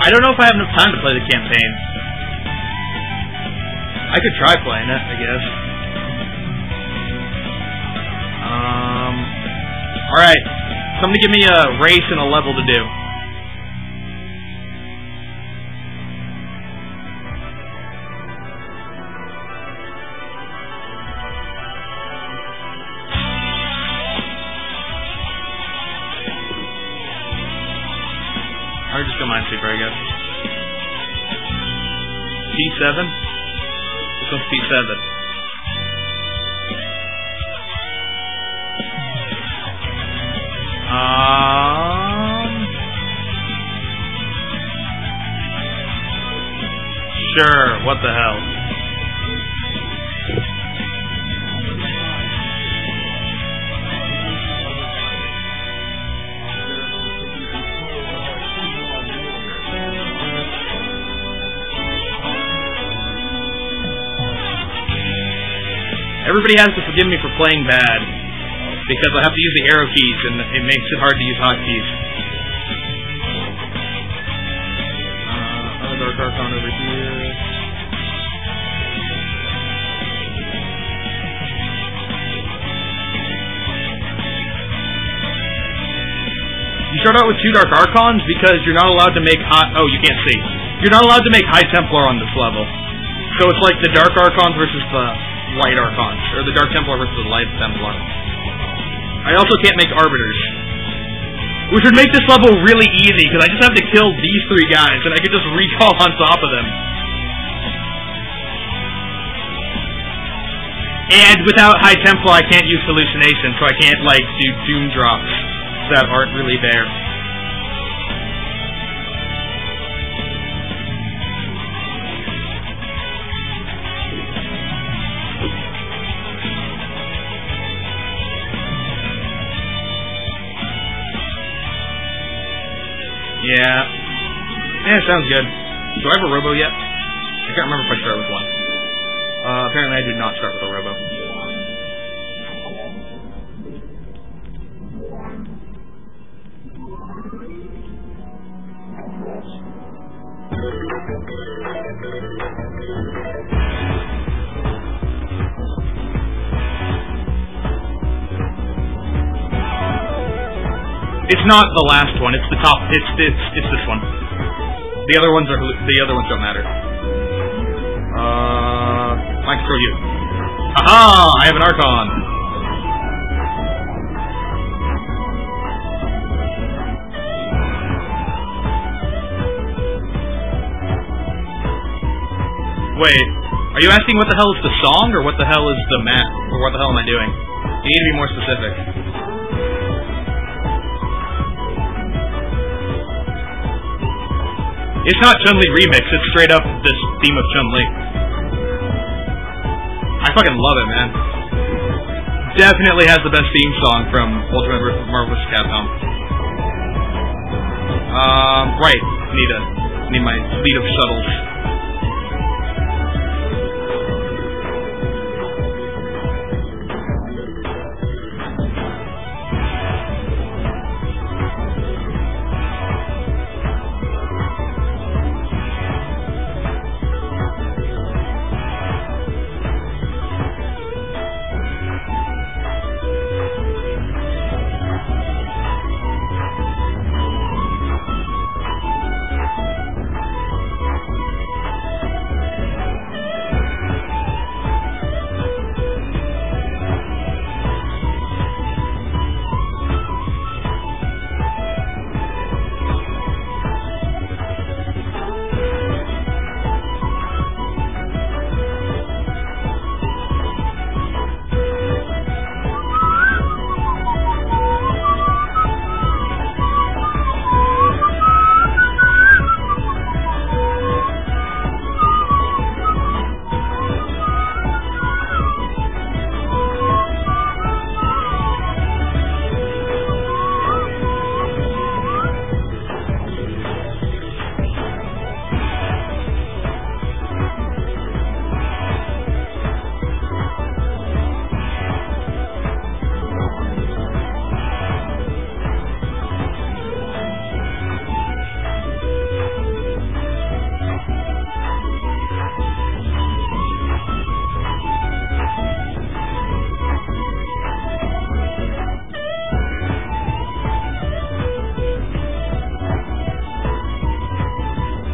I don't know if I have enough time to play the campaign. I could try playing it, I guess. Alright. Somebody give me a race and a level to do. Or just go Minesweeper, I guess. P7? This one's P7. Sure, what the hell. Everybody has to forgive me for playing bad, because I have to use the arrow keys, and it makes it hard to use hotkeys. Dark Archon over here. You start out with 2 Dark Archons because you're not allowed to make oh, you can't see. You're not allowed to make High Templar on this level. So it's like the Dark Archons versus the Light Archons, or the Dark Templar versus the Light Templar. I also can't make Arbiters, which would make this level really easy, because I just have to kill these 3 guys, and I could just recall on top of them. And without High Templar, I can't use Hallucination, so I can't, like, do Doom drops that aren't really there. Yeah, sounds good. Do I have a robo yet? I can't remember if I start with one. Apparently I did not start with a robo. It's not the last one. It's the top. It's this one. The other ones don't matter. I can throw you. Aha! I have an Archon. Wait, are you asking what the hell is the song, or what the hell is the map, or what the hell am I doing? You need to be more specific. It's not Chun-Li remix, it's straight up this theme of Chun-Li. I fucking love it, man. Definitely has the best theme song from Ultimate Marvel vs. Capcom. Right. Need my fleet of shuttles.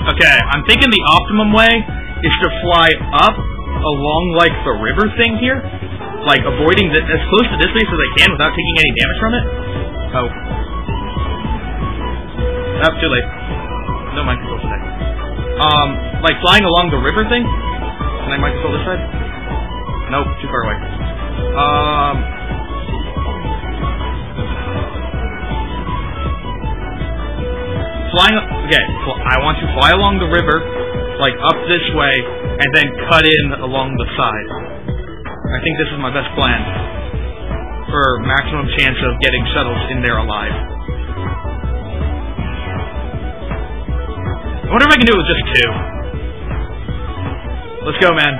Okay, I'm thinking the optimum way is to fly up along, like, the river thing here. Like, avoiding as close to this place as I can without taking any damage from it. Oh. Oh, too late. No mind control today. Like, flying along the river thing? Can I mind control this side? Nope, too far away. Flying, okay, I want to fly along the river, like up this way, and then cut in along the side. I think this is my best plan for maximum chance of getting shuttles in there alive. I wonder if I can do it with just 2. Let's go, man.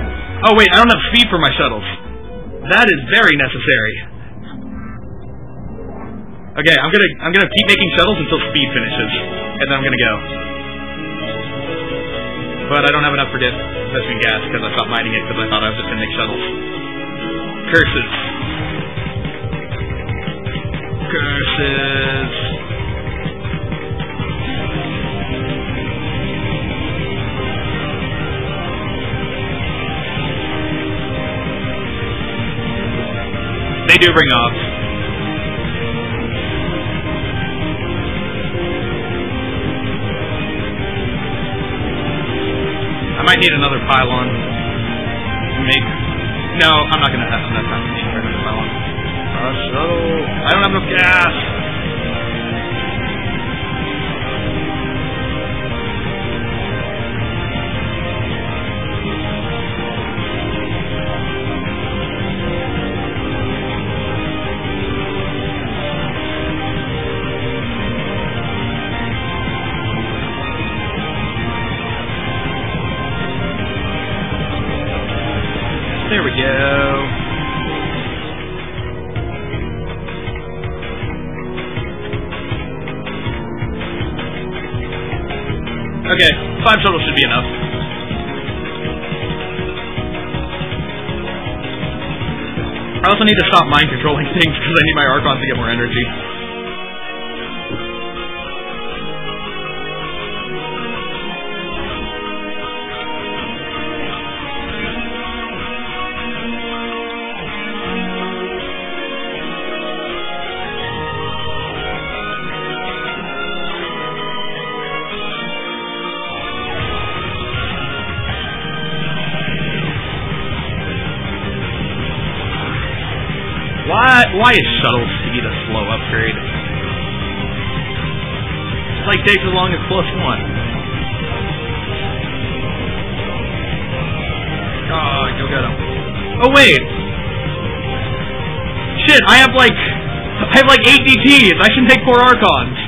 Oh wait, I don't have speed for my shuttles. That is very necessary. Okay, I'm gonna keep making shuttles until speed finishes, and then I'm gonna go. But I don't have enough for divesting gas because I stopped mining it because I thought I was just gonna make shuttles. Curses. Curses. They do bring off. I might need another pylon to make. No, I'm not gonna have enough time to make another pylon. Shuttle. I don't have enough gas. There we go. Okay, 5 shuttles should be enough. I also need to stop mind controlling things because I need my Archons to get more energy. Why is Shuttle Speed a slow upgrade? It's like takes as long as +1. Oh, go get him. Oh wait! Shit, I have like 8 DTs. I should take 4 Archons.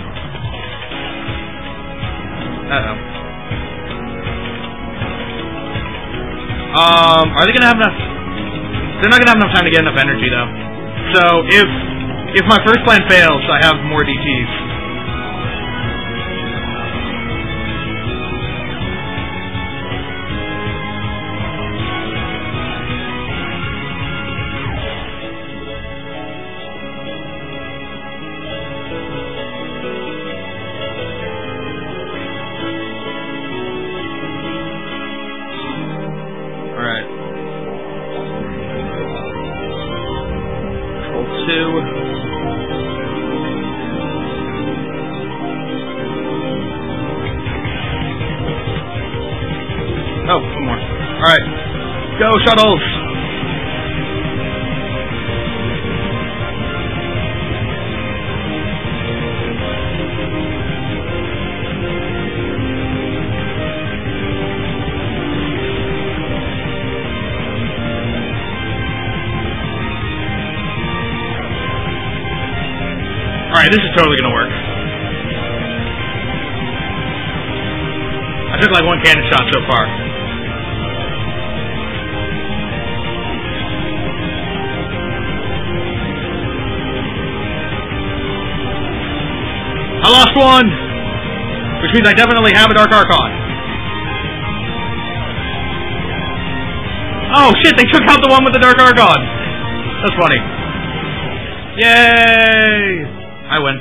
Uh-oh. Are they gonna have enough? They're not gonna have enough time to get enough energy though. So if my first plan fails, I have more DTs. Oh, one more. Alright. Go, shuttles! Alright, this is totally gonna work. I took like 1 cannon shot so far. I lost 1! Which means I definitely have a Dark Archon. Oh shit, they took out the one with the Dark Archon! That's funny. Yay! I win.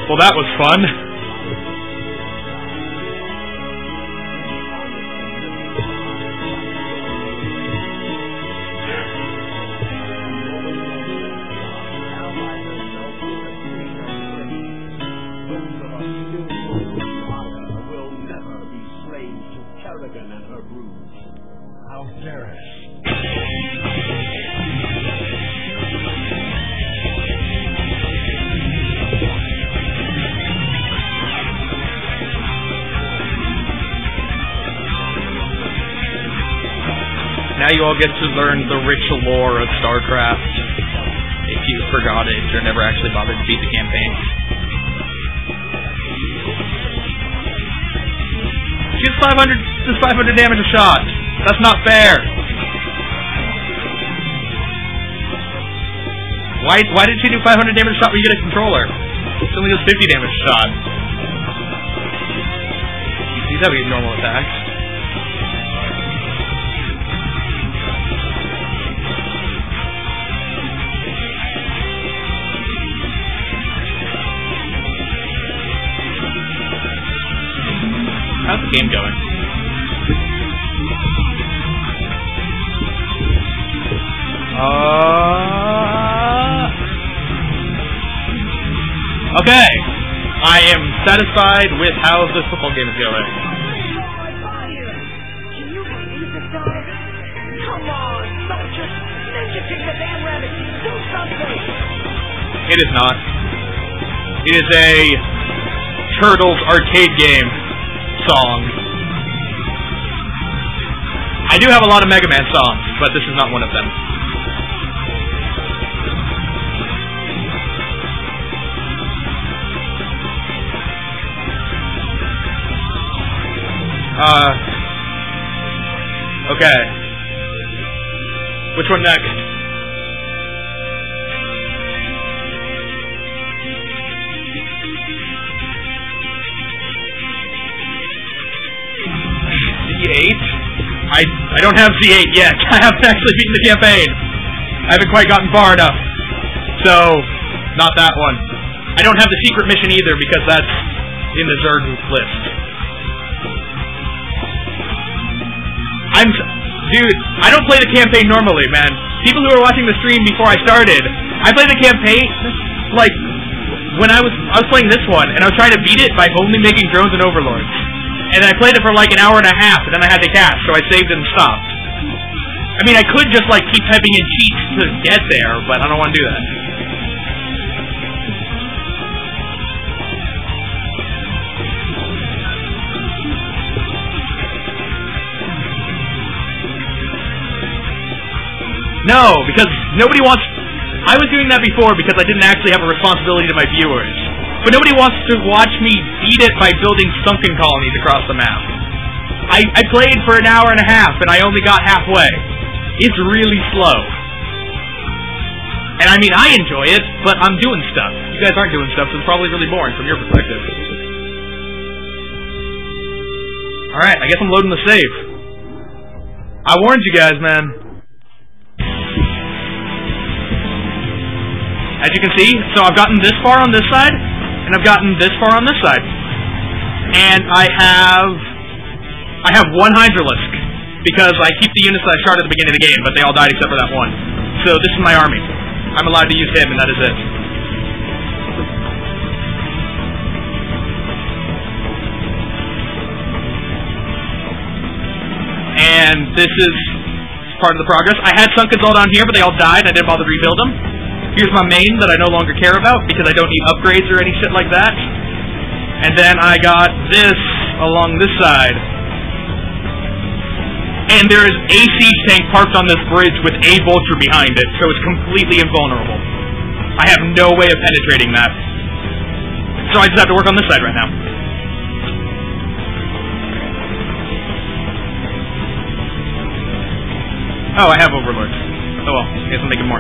Well, that was fun. Now you all get to learn the rich lore of StarCraft, if you forgot it or never actually bothered to beat the campaign. She has 500 damage a shot! That's not fair! Why did she do 500 damage a shot when you get a controller? She only does 50 damage a shot. These have normal attacks. How's the game going? Okay. I am satisfied with how this football game is going. Can you believe this, guys? Come on, don't just kick the damn rabbit. Do something. It is not. It is a Turtles arcade game song. I do have a lot of Mega Man songs, but this is not one of them. Okay. Which one next? Z8? I don't have Z8 yet. I haven't actually beaten the campaign. I haven't quite gotten far enough. So, not that one. I don't have the secret mission either because that's in the Zerg list. Dude, I don't play the campaign normally, man. People who are watching the stream before I started, I play the campaign, like, when I was playing this one, and I was trying to beat it by only making drones and overlords. And I played it for like an hour and a half, and then I had to cash, so I saved and stopped. I mean, I could just like keep typing in cheats to get there, but I don't want to do that. No, because nobody wants... I was doing that before because I didn't actually have a responsibility to my viewers. But nobody wants to watch me beat it by building sunken colonies across the map. I played for an hour and a half, and I only got halfway. It's really slow. And I mean, I enjoy it, but I'm doing stuff. You guys aren't doing stuff, so it's probably really boring from your perspective. Alright, I guess I'm loading the save. I warned you guys, man. As you can see, so I've gotten this far on this side, and I've gotten this far on this side. And I have one Hydralisk, because I keep the units that I started at the beginning of the game, but they all died except for that one. So this is my army. I'm allowed to use him, and that is it. And this is part of the progress. I had Sunkens all down here, but they all died, and I didn't bother to rebuild them. Here's my main that I no longer care about because I don't need upgrades or any shit like that. And then I got this along this side. And there is a siege tank parked on this bridge with a vulture behind it, so it's completely invulnerable. I have no way of penetrating that. So I just have to work on this side right now. Oh, I have overlords. Oh well, I guess I'm making more.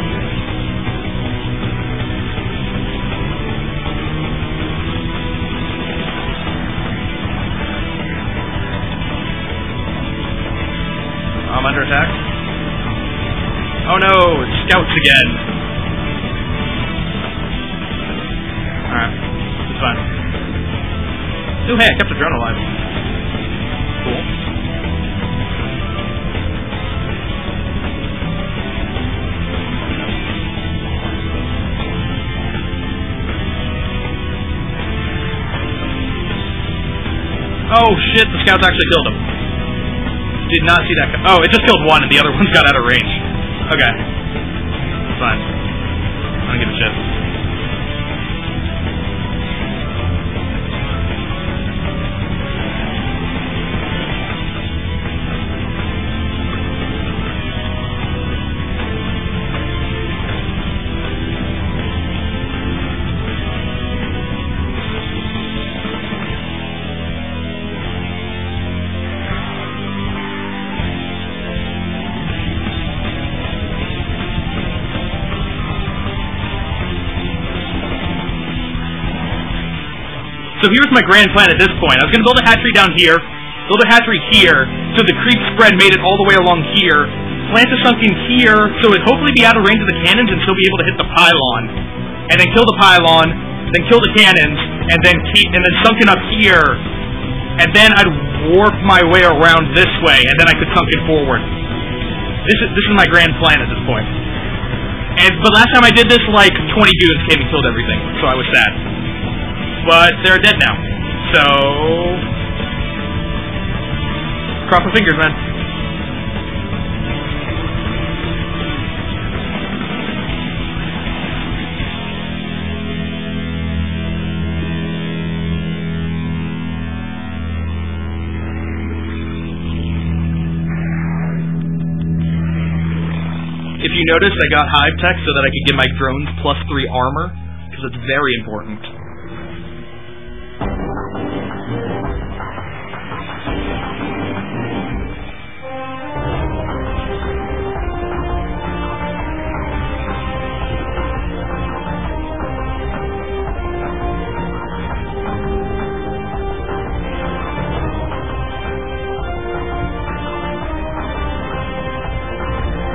I'm under attack. Oh no, it's scouts again. Alright, it's fine. Ooh, hey, I kept a drone alive. Cool. Oh shit, the scouts actually killed him. Did not see that. Oh, it just killed one and the other one's got out of range. Okay. Fine. I don't give a shit. So here's my grand plan at this point. I was going to build a hatchery down here, build a hatchery here, so the creep spread made it all the way along here, plant a sunken here, so it'd hopefully be out of range of the cannons and still be able to hit the pylon, and then kill the pylon, then kill the cannons, and then sunken up here, and then I'd warp my way around this way, and then I could sunken forward. This is my grand plan at this point. But last time I did this, like 20 dudes came and killed everything, so I was sad. But they're dead now. So cross my fingers, man. If you notice, I got hive tech so that I could give my drones +3 armor, because it's very important.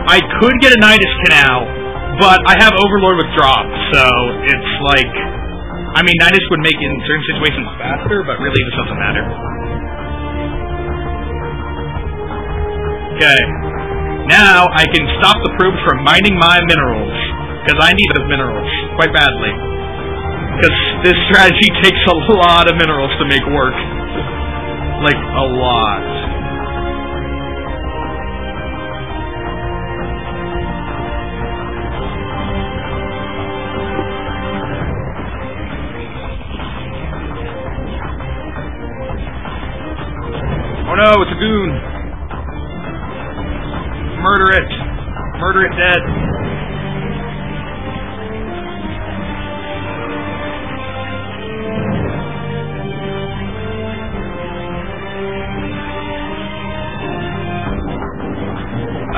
I could get a Nidus Canal, but I have Overlord with drop, so it's like... I mean, Nidus would make it in certain situations faster, but really this doesn't matter. Okay. Now I can stop the probes from mining my minerals, because I need those minerals quite badly. Because this strategy takes a lot of minerals to make work. Like, a lot. Oh no, it's a goon! Murder it! Murder it dead!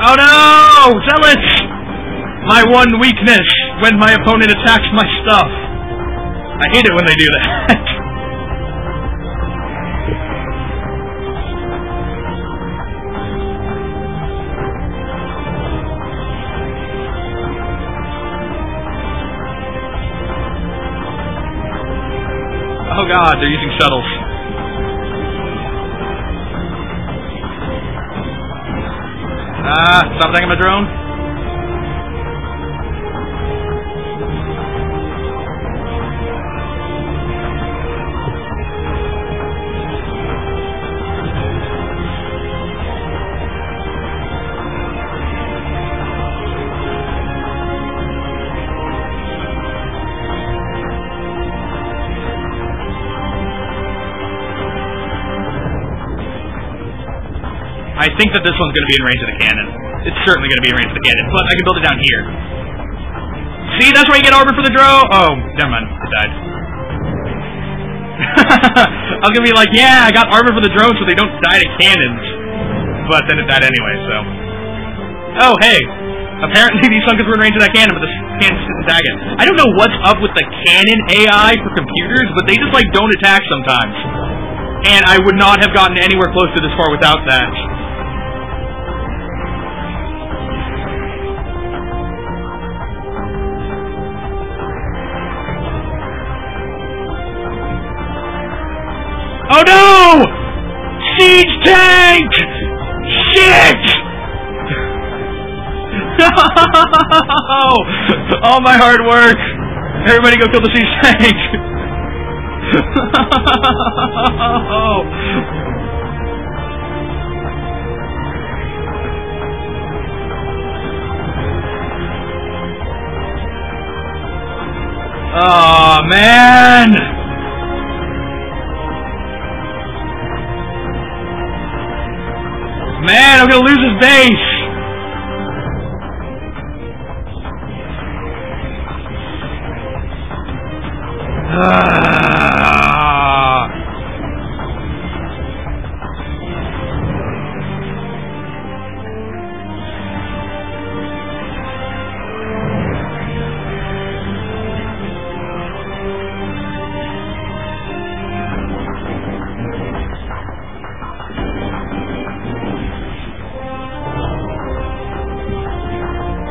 Oh no! Zealots! My one weakness when my opponent attacks my stuff. I hate it when they do that. Oh god, they're using shuttles. Stop attacking my drone. I think that this one's going to be in range of the cannon. It's certainly going to be in range of the cannon, but I can build it down here. See, that's where you get armor for the drone. Oh, never mind. It died. I was going to be like, yeah, I got armor for the drone so they don't die to cannons. But then it died anyway, so. Oh, hey. Apparently these sunkers were in range of that cannon, but the cannons didn't tag it. I don't know what's up with the cannon AI for computers, but they just, like, don't attack sometimes. And I would not have gotten anywhere close to this far without that. Oh no! Siege tank! Shit! All my hard work! Everybody go kill the siege tank! Oh man! Man, I'm gonna lose his base!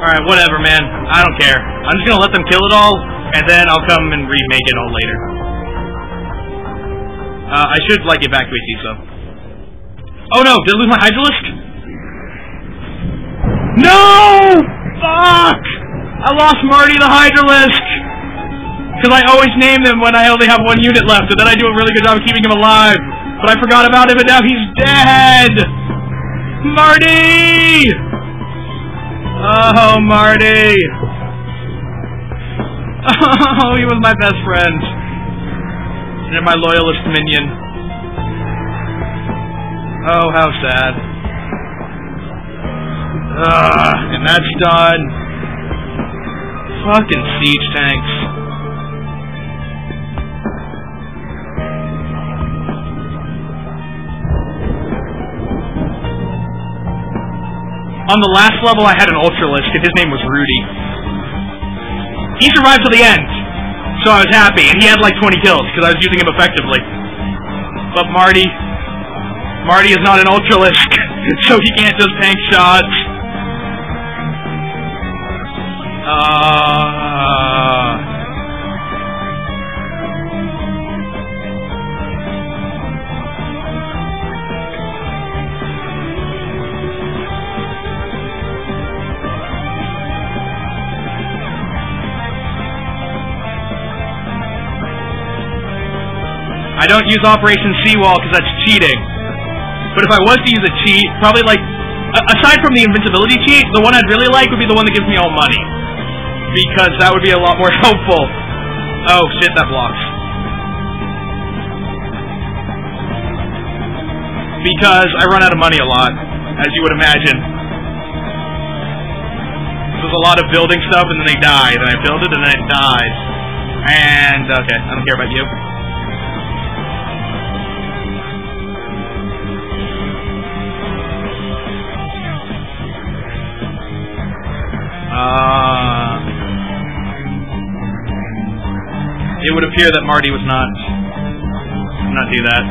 Alright, whatever, man. I don't care. I'm just gonna let them kill it all, and then I'll come and remake it all later. I should, like, get back to AT, so. Oh no! Did I lose my Hydralisk? No! Fuck! I lost Marty the Hydralisk! Because I always name him when I only have one unit left, and then I do a really good job of keeping him alive. But I forgot about him, and now he's dead! Marty! Oh, Marty! Oh, he was my best friend. And my loyalist minion. Oh, how sad. And that's done. Fucking siege tanks. On the last level, I had an Ultralisk, and his name was Rudy. He survived to the end, so I was happy, and he had like 20 kills, because I was using him effectively. But Marty is not an Ultralisk, so he can't just tank shots. I don't use Operation Seawall because that's cheating. But if I was to use a cheat, probably like, aside from the invincibility cheat, the one I'd really like would be the one that gives me all money. Because that would be a lot more helpful. Oh shit, that blocks. Because I run out of money a lot, as you would imagine. There's a lot of building stuff and then they die, then I build it and then it dies. And, okay, I don't care about you. It would appear that Marty was not do that.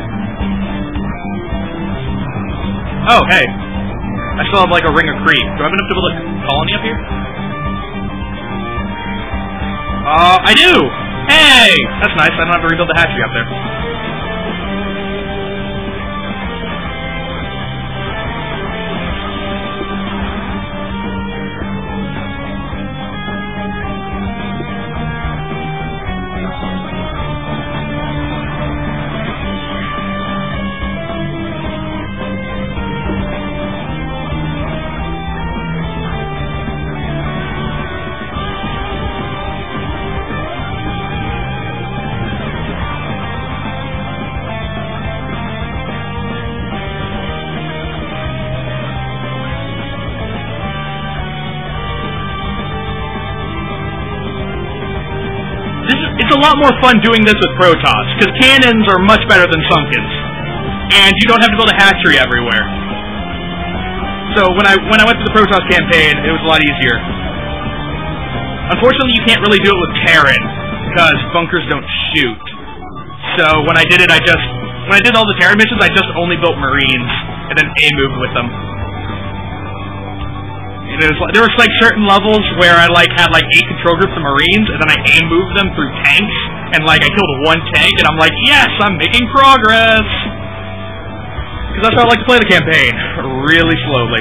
Oh, hey. I still have like a ring of creep. Do I have enough to build a colony up here? I do! Hey! That's nice. I don't have to rebuild the hatchery up there. It's a lot more fun doing this with Protoss, because cannons are much better than Sunkens. And you don't have to build a hatchery everywhere. So when I went through the Protoss campaign, it was a lot easier. Unfortunately, you can't really do it with Terran, because bunkers don't shoot. So when I did it, when I did all the Terran missions, I just only built Marines, and then A-moved with them. There was like certain levels where I had 8 control groups of Marines, and then I moved them through tanks, and I killed one tank, and I'm like, yes, I'm making progress! Because that's how I like to play the campaign, really slowly.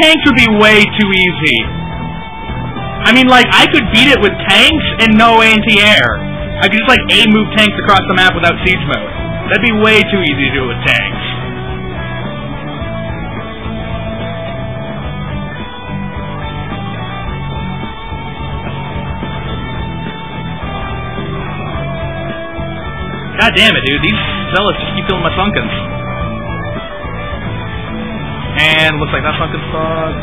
Tanks would be way too easy. I mean, I could beat it with tanks and no anti-air. I could just move tanks across the map without siege mode. That'd be way too easy to do with tanks. God damn it, dude. These zealots just keep killing my Sunkens. And looks like that Sunken's fog.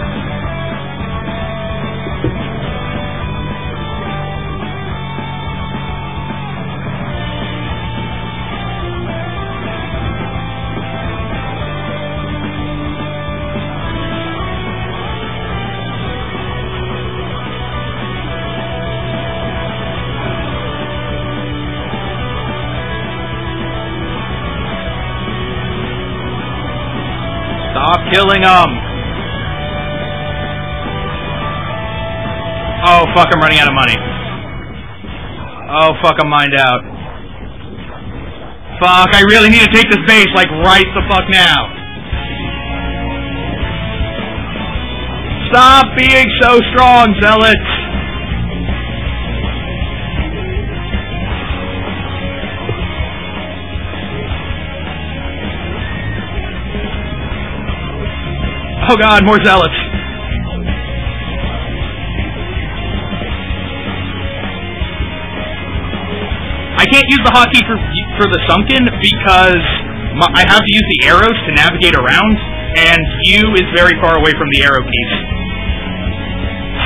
Stop killing them! Oh fuck, I'm running out of money. Oh fuck, I'm mined out. Fuck, I really need to take this base, right the fuck now. Stop being so strong, zealots! Oh god, more zealots. I can't use the hotkey for the Sunken because I have to use the arrows to navigate around, and U is very far away from the arrow keys.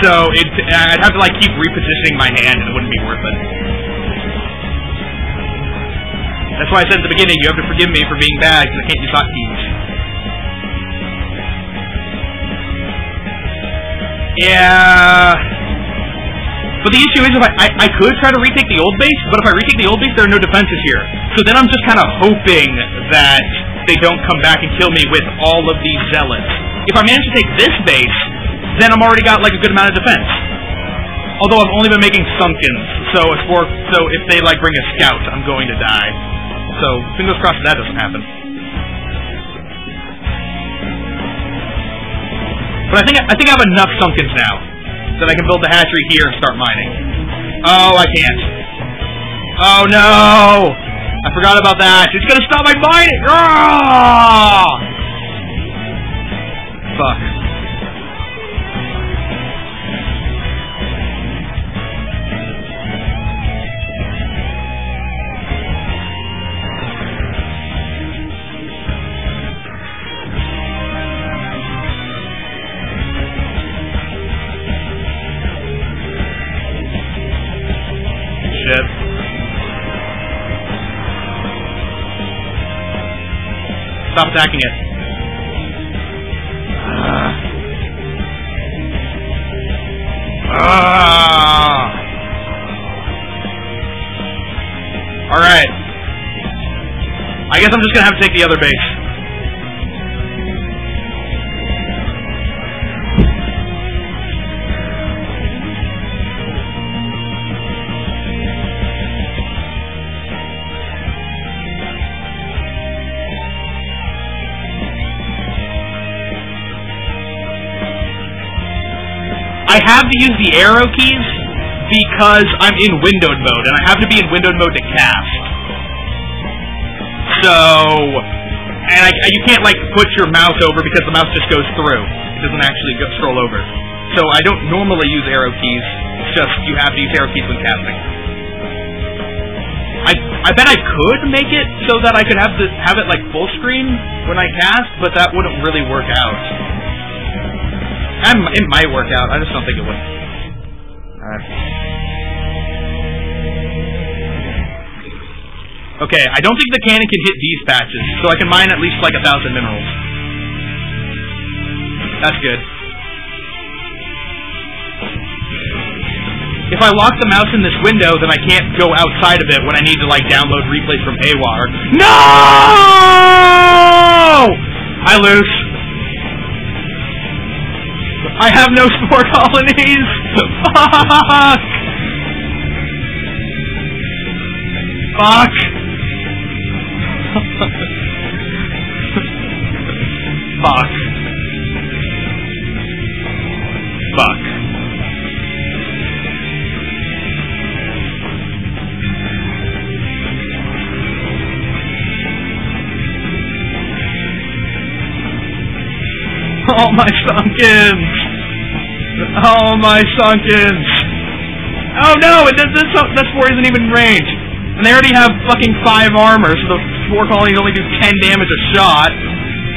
So I'd have to keep repositioning my hand, and it wouldn't be worth it. That's why I said at the beginning, you have to forgive me for being bad because I can't use hotkeys. Yeah, but the issue is if I could try to retake the old base, but if I retake the old base, there are no defenses here. So then I'm just kind of hoping that they don't come back and kill me with all of these zealots. If I manage to take this base, then I'm already got a good amount of defense. Although I've only been making Sunkens, so if they bring a scout, I'm going to die. So fingers crossed that doesn't happen. But I think I have enough Sunkens now. then I can build the hatchery here and start mining. Oh, I can't. Oh, no! I forgot about that. It's gonna stop my mining! Ah! Fuck. Shit. Stop attacking it. Alright. I guess I'm just gonna have to take the other base. I have to use the arrow keys because I'm in windowed mode, and I have to be in windowed mode to cast. So, and you can't like put your mouse over because the mouse just goes through. It doesn't actually scroll over. So I don't normally use arrow keys. It's just you have to use arrow keys when casting. I bet I could make it so that I could have it like full screen when I cast, but that wouldn't really work out. It might work out. I just don't think it would. Alright. Okay, I don't think the cannon can hit these patches, so I can mine at least like 1,000 minerals. That's good. If I lock the mouse in this window, then I can't go outside of it when I need to like download replays from AWAR. No! I lose. I have no spore colonies! Fuck! Fuck! Fuck. Fuck. Oh, my Sunkins! Oh, my Sunkins! Oh, no! That spore isn't even in range! And they already have fucking 5 armor, so the spore colonies only do 10 damage a shot.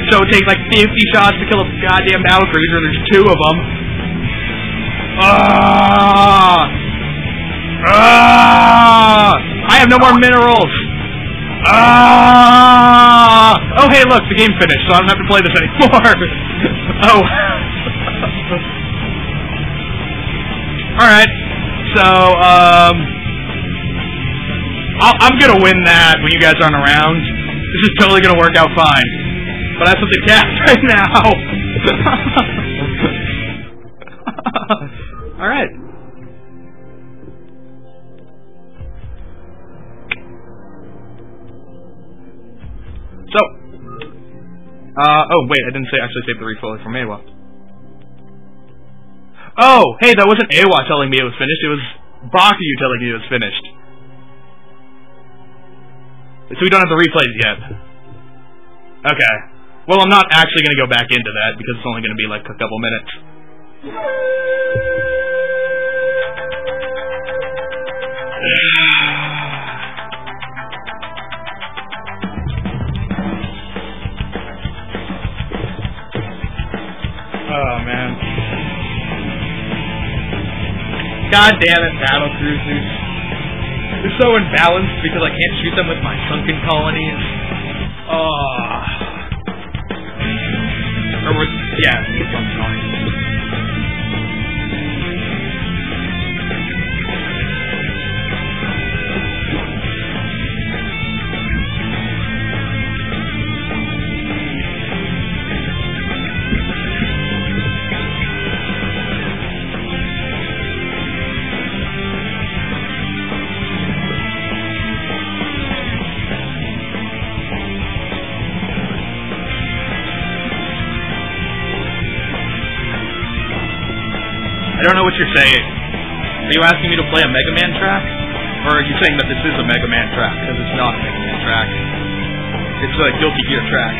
So it takes like 50 shots to kill a goddamn battle cruiser, and there's 2 of them. I have no more minerals! Oh, hey, look, the game's finished, so I don't have to play this anymore. Oh. Alright, so, I'm gonna win that when you guys aren't around. This is totally gonna work out fine. But I have something to cast right now. Alright. So, oh wait, I didn't actually save the refill from AWA. Oh, hey, that wasn't AWA telling me it was finished, it was Bakuyu telling me it was finished. So we don't have the replays yet. Okay. Well, I'm not actually going to go back into that, because it's only going to be like a couple minutes. Oh, man. God damn it, battle cruisers. They're so imbalanced because I can't shoot them with my sunken colonies. Oh. Or with, yeah, sunken colonies. don't know what you're saying. Are you asking me to play a Mega Man track? Or are you saying that this is a Mega Man track? Because it's not a Mega Man track. It's a Guilty Gear track.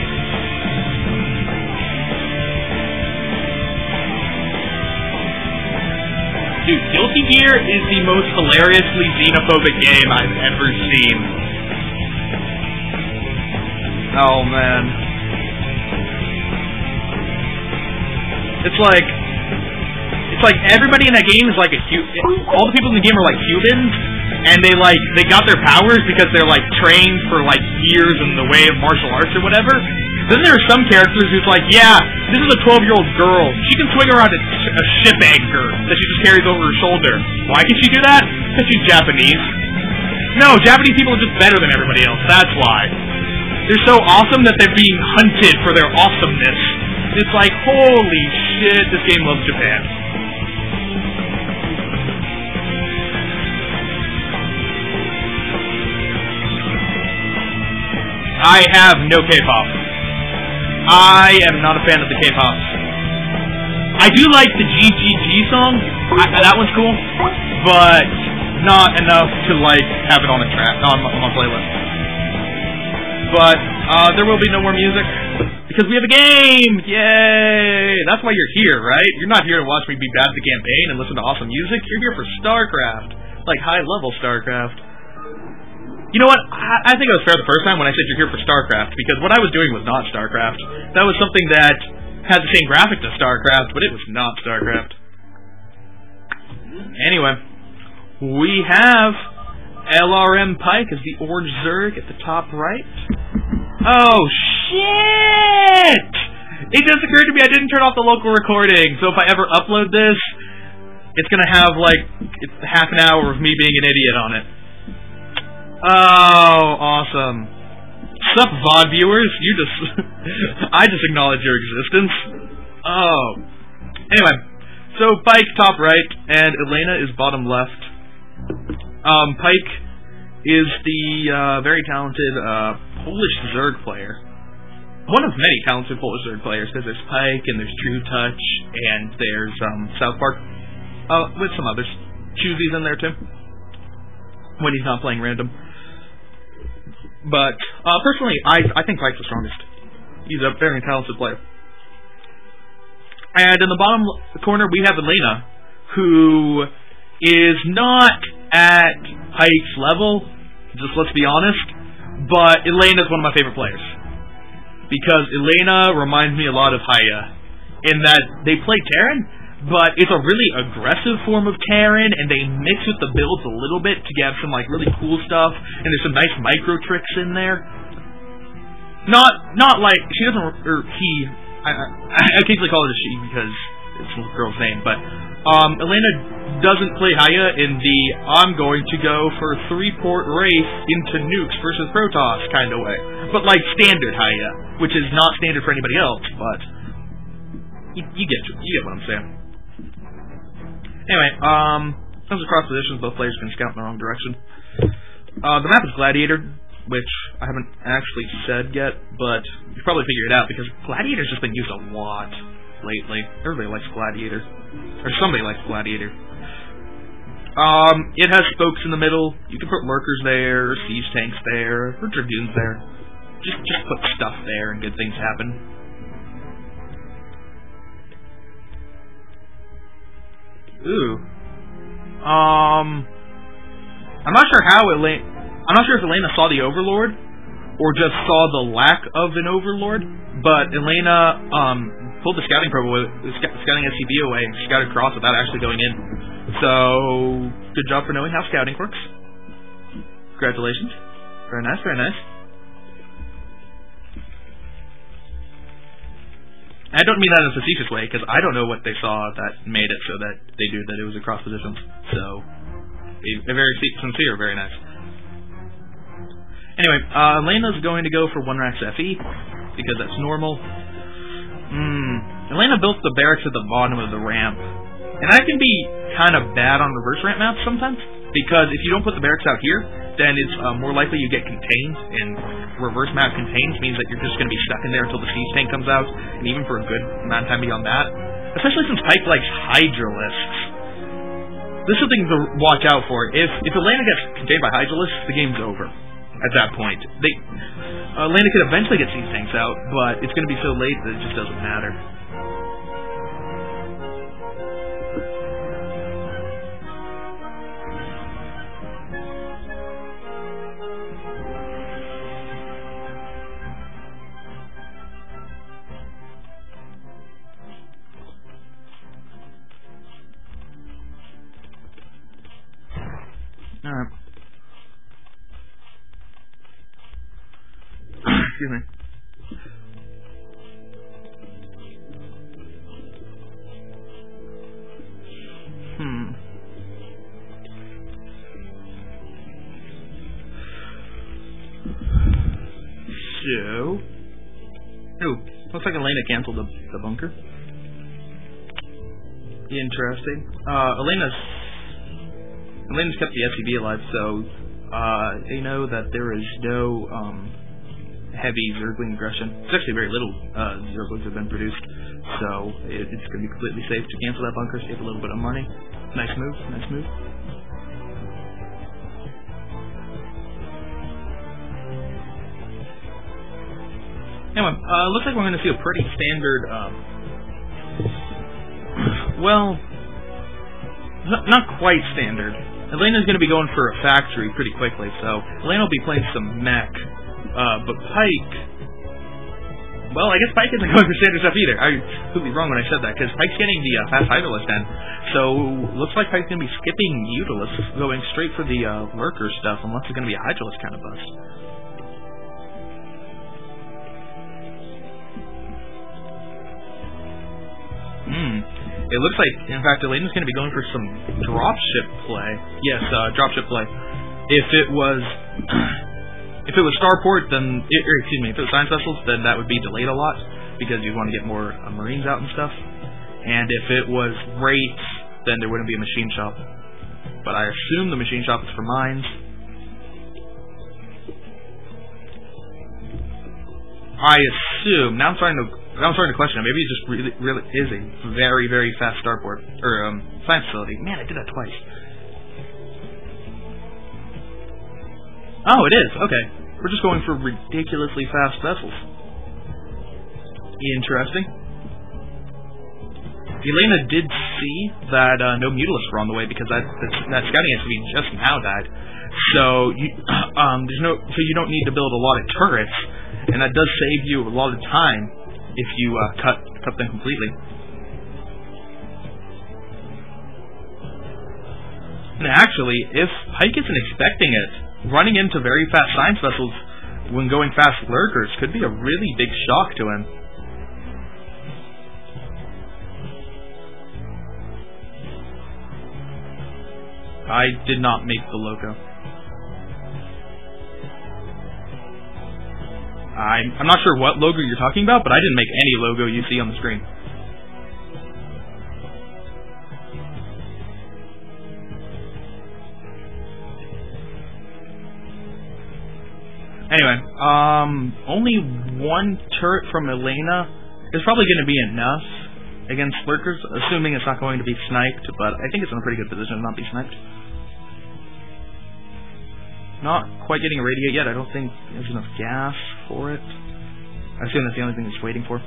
Dude, Guilty Gear is the most hilariously xenophobic game I've ever seen. Oh, man. It's like everybody in that game is like all the people in the game are like humans, and they got their powers because they're like trained for like years in the way of martial arts or whatever. Then there are some characters who's like, yeah, this is a 12-year-old girl. She can swing around a ship anchor that she just carries over her shoulder. Why can she do that? Because she's Japanese. No, Japanese people are just better than everybody else. That's why. They're so awesome that they're being hunted for their awesomeness. It's like, holy shit, this game loves Japan. I have no K-pop. I am not a fan of the K-pop. I do like the GGG song. That one's cool, but not enough to like have it on a track on my playlist. But there will be no more music because we have a game. Yay! That's why you're here, right? You're not here to watch me be bad at the campaign and listen to awesome music. You're here for StarCraft, like high-level StarCraft. You know what? I think it was fair the first time when I said you're here for StarCraft, because what I was doing was not StarCraft. That was something that had the same graphics as StarCraft, but it was not StarCraft. Anyway, we have LRM Pike as the Orange Zerg at the top right. Oh, shit! It just occurred to me I didn't turn off the local recording, so if I ever upload this, it's gonna have, like, half an hour of me being an idiot on it. Oh, awesome. Sup, VOD viewers? You just... I just acknowledge your existence. Oh. Anyway, so Pike top right, and Elena is bottom left. Pike is the very talented Polish Zerg player. One of many talented Polish Zerg players, because there's Pike, and there's True Touch, and there's South Park, with some others. Choozy's in there too, when he's not playing random. But, personally, I think Pike's the strongest. He's a very talented player. And in the bottom corner, we have Elena, who is not at Pike's level, just let's be honest, but Elena's one of my favorite players. Because Elena reminds me a lot of Haya, in that they play Terran, but it's a really aggressive form of Terran, and they mix with the builds a little bit to get some like really cool stuff, and there's some nice micro tricks in there. Not like she doesn't, or he. I occasionally call it a she because it's a girl's name, but Elena doesn't play Haya in the I'm going to go for 3-port race into nukes versus Protoss kind of way, but like standard Haya, which is not standard for anybody else, but you get what I'm saying. Anyway, in terms of cross positions, both players can scout in the wrong direction. The map is Gladiator, which I haven't actually said yet, but you probably figured it out because Gladiator's just been used a lot lately. Everybody likes Gladiator. Or somebody likes Gladiator. It has spokes in the middle. You can put lurkers there, or siege tanks there, or dragoons there. Just put stuff there and good things happen. Ooh. I'm not sure how I'm not sure if Elena saw the Overlord or just saw the lack of an Overlord, but Elena pulled the scouting scouting SCV away and scouted across without actually going in. So good job for knowing how scouting works. Congratulations. Very nice, very nice. I don't mean that in a facetious way, because I don't know what they saw that made it so that they knew that it was across positions. So, they're very sincere, very nice. Anyway, Elena's going to go for 1-Rax FE, because that's normal. Elena built the barracks at the bottom of the ramp. And that can be kind of bad on reverse ramp maps sometimes, because if you don't put the barracks out here, then it's more likely you get contained, and reverse map contains means that you're just going to be stuck in there until the siege tank comes out, and even for a good amount of time beyond that. Especially since Pike likes Hydralisks. This is something to watch out for. If Elena gets contained by Hydralisk, the game's over. At that point, Elena could eventually get these things out, but it's going to be so late that it just doesn't matter. Alright. Excuse me. So... Ooh, looks like Elena canceled the bunker. Interesting. Elena's kept the SCV alive, so they know that there is no heavy Zergling aggression. It's actually very little Zerglings have been produced, so it's going to be completely safe to cancel that bunker, save a little bit of money. Nice move, nice move. Anyway, looks like we're going to see a pretty standard, well, not quite standard. Elena's going to be going for a factory pretty quickly, so Elena will be playing some mech. But Pyke... Well, I guess Pyke isn't going for standard stuff either. I was completely wrong when I said that, because Pyke's getting the fast Hydralisk then. So, looks like Pyke's going to be skipping Utilisks, going straight for the Lurker stuff, unless it's going to be a Hydralisk kind of bust. It looks like, in fact, Elena's going to be going for some dropship play. Yes, dropship play. If it was Starport, then, excuse me, if it was Science Vessels, then that would be delayed a lot, because you'd want to get more Marines out and stuff. And if it was Wraiths, then there wouldn't be a machine shop. But I assume the machine shop is for mines. I assume, now I'm starting to question it. Maybe it just really is a very, very fast starport, or, science facility. Man, I did that twice. Oh, it is. Okay. We're just going for ridiculously fast vessels. Interesting. Elena did see that, no Mutalisks were on the way, because that scouting SCV just now died. So, so you don't need to build a lot of turrets, and that does save you a lot of time if you cut them completely. And actually, if Pyke isn't expecting it, running into very fast science vessels when going fast lurkers could be a really big shock to him. I did not make the logo. I'm not sure what logo you're talking about, but I didn't make any logo you see on the screen. Anyway, only one turret from Elena is probably going to be enough against lurkers, assuming it's not going to be sniped, but I think it's in a pretty good position to not be sniped. Not quite getting irradiate yet. I don't think there's enough gas for it. I assume that's the only thing it's waiting for.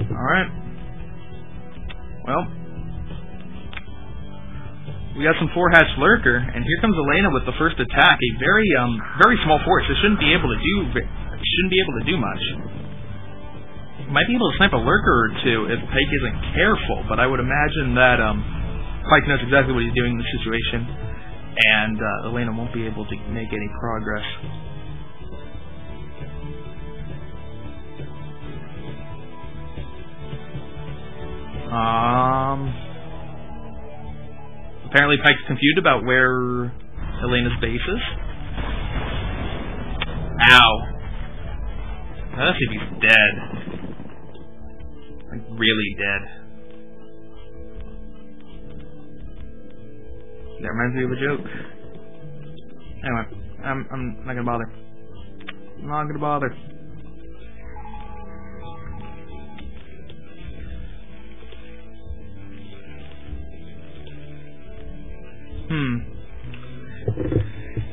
Alright. Well, we got some 4-hatch lurker, and here comes Elena with the first attack. A very small force. It shouldn't be able to do much. Might be able to snipe a lurker or two if Pyke isn't careful, but I would imagine that Pyke knows exactly what he's doing in this situation, and Elena won't be able to make any progress. Apparently Pyke's confused about where Elena's base is. Ow. Let's see if he's dead. Like, really dead. That reminds me of a joke. Anyway, I'm not gonna bother. Not gonna bother.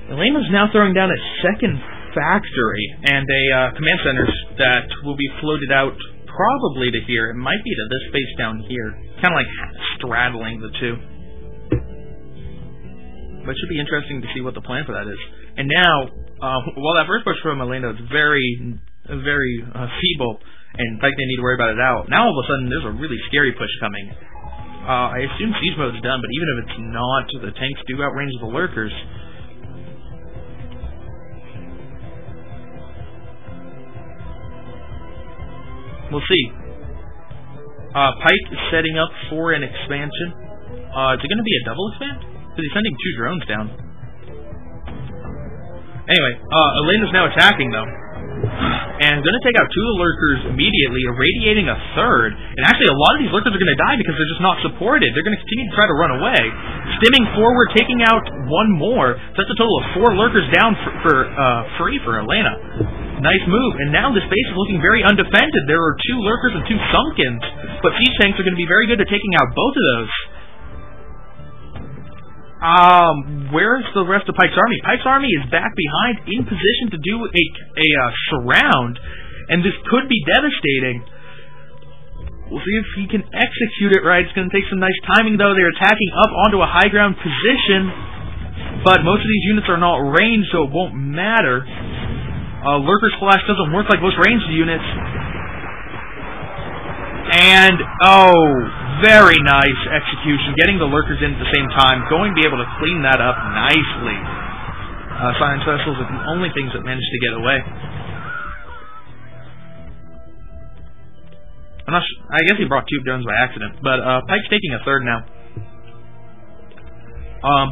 Elena's now throwing down a second factory and a command center that will be floated out probably to here. It might be to this base down here. Kind of like straddling the two. But it should be interesting to see what the plan for that is. And now, while that first push from Elena is very feeble, and Pike didn't need to worry about it out, now all of a sudden there's a really scary push coming. I assume siege mode's done, but even if it's not, the tanks do outrange the lurkers. We'll see. Pike is setting up for an expansion. Is it going to be a double expand? Because he's sending 2 drones down. Anyway, Elena's now attacking, though. And going to take out 2 of the lurkers immediately, irradiating a 3rd. And actually, a lot of these lurkers are going to die because they're just not supported. They're going to continue to try to run away. Stimming forward, taking out 1 more. So that's a total of 4 lurkers down free for Elena. Nice move. And now this base is looking very undefended. There are 2 lurkers and 2 sunkens. But siege tanks are going to be very good at taking out both of those. Where's the rest of Pike's army? Pike's army is back behind, in position to do a surround, and this could be devastating. We'll see if he can execute it right. It's going to take some nice timing, though. They're attacking up onto a high ground position, but most of these units are not ranged, so it won't matter. Lurker Splash doesn't work like most ranged units. And, very nice execution. Getting the lurkers in at the same time. Going to be able to clean that up nicely. Science vessels are the only things that managed to get away. I guess he brought 2 drones by accident. But Pike's taking a 3rd now.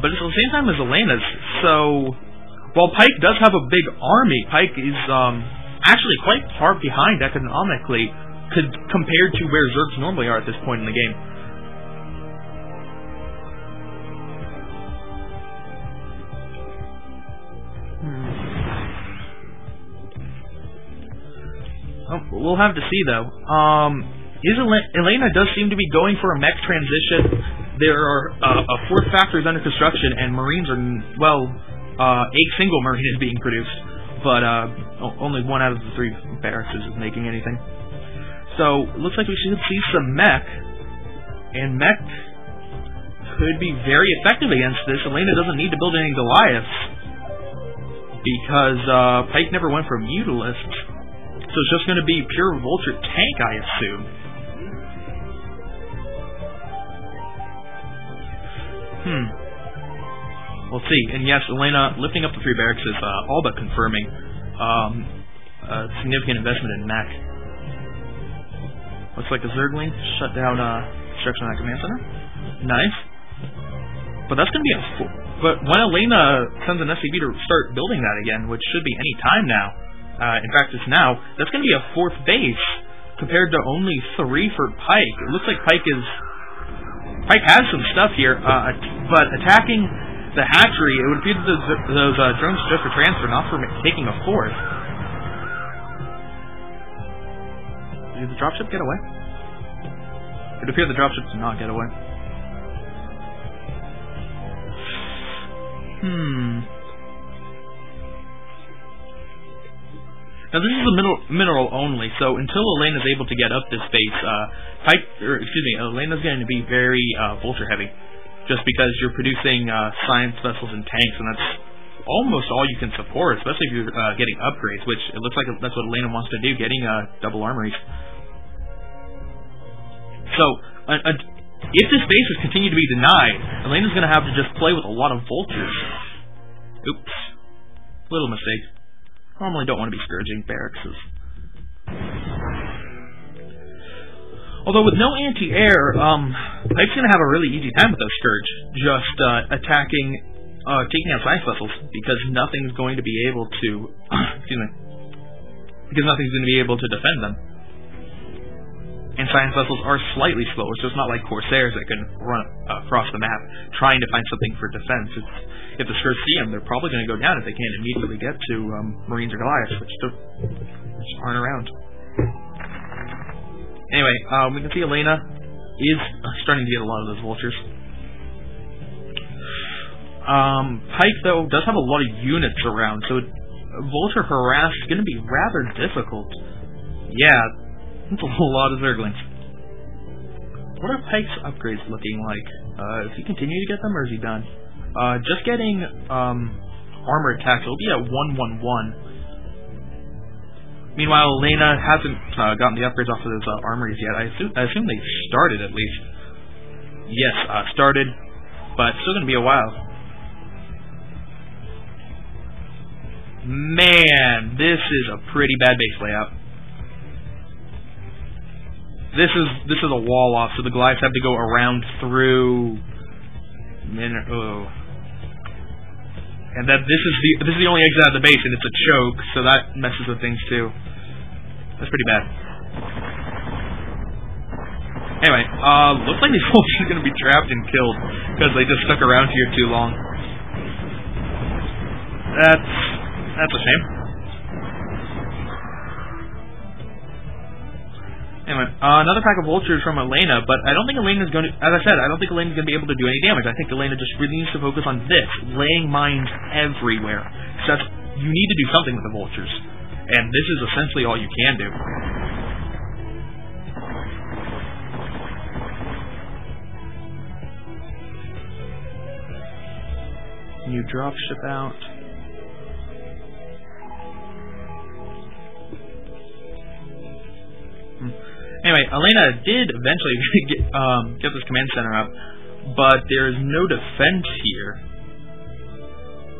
But it's at the same time as Elena's. So, while Pike does have a big army, Pike is actually quite far behind economically compared to where Zergs normally are at this point in the game. We'll have to see, though. Elena does seem to be going for a mech transition. There are a 4th factory is under construction, and Marines are, well, a single Marine is being produced, but only 1 out of the 3 barracks is making anything. So, it looks like we should see some mech, and mech could be very effective against this. Elena doesn't need to build any Goliaths, because Pike never went for Mutalists, so it's just going to be pure Vulture tank, I assume. We'll see. And yes, Elena lifting up the 3 barracks is all but confirming a significant investment in mech. Looks like a Zergling shut down construction on that command center. Nice. But that's going to be but when Elena sends an SCV to start building that again, which should be any time now, in fact it's now, that's going to be a 4th base compared to only 3 for Pike. It looks like Pike has some stuff here, but attacking the hatchery, it would appear that those drones are just for transfer, not for taking a 4th. Did the dropship get away? It appeared the dropship did not get away. Now this is a mineral only, so until Elena's able to get up this base, Elena's going to be very vulture heavy, just because you're producing science vessels and tanks, and that's almost all you can support, especially if you're getting upgrades, which it looks like that's what Elena wants to do, getting double armories. So, if this base is continued to be denied, Elena's going to have to just play with a lot of vultures. Oops. Little mistake. Normally don't want to be scourging barracks. Although with no anti-air, Pike's going to have a really easy time with those Scourge. Just taking out science vessels, because nothing's going to be able to because nothing's going to be able to defend them. And science vessels are slightly slower, so it's not like Corsairs that can run across the map trying to find something for defense. If the Scourge see them, they're probably going to go down if they can't immediately get to Marines or Goliaths, which just aren't around. Anyway, we can see Elena is starting to get a lot of those vultures. Pike, though, does have a lot of units around, so vulture harass is going to be rather difficult. Yeah, that's a lot of Zerglings. What are Pike's upgrades looking like? Is he continue to get them, or is he done? Just getting armor attacks. It'll be at 111. Meanwhile, Elena hasn't gotten the upgrades off of those armories yet. I assume they started at least. Yes, started, but still going to be a while. Man, this is a pretty bad base layout. This is a wall off, so the Goliaths have to go around through. And that this is the only exit out of the base, and it's a choke, so that messes with things too. That's pretty bad. Anyway, looks like these soldiers are going to be trapped and killed because they just stuck around here too long. That's a shame. Anyway, another pack of vultures from Elena, but I don't think Elena's going to, as I said, I don't think Elena's going to be able to do any damage. I think Elena just really needs to focus on this, laying mines everywhere. So you need to do something with the vultures. And this is essentially all you can do. New dropship out. Anyway, Elena did eventually get this command center up, but there's no defense here.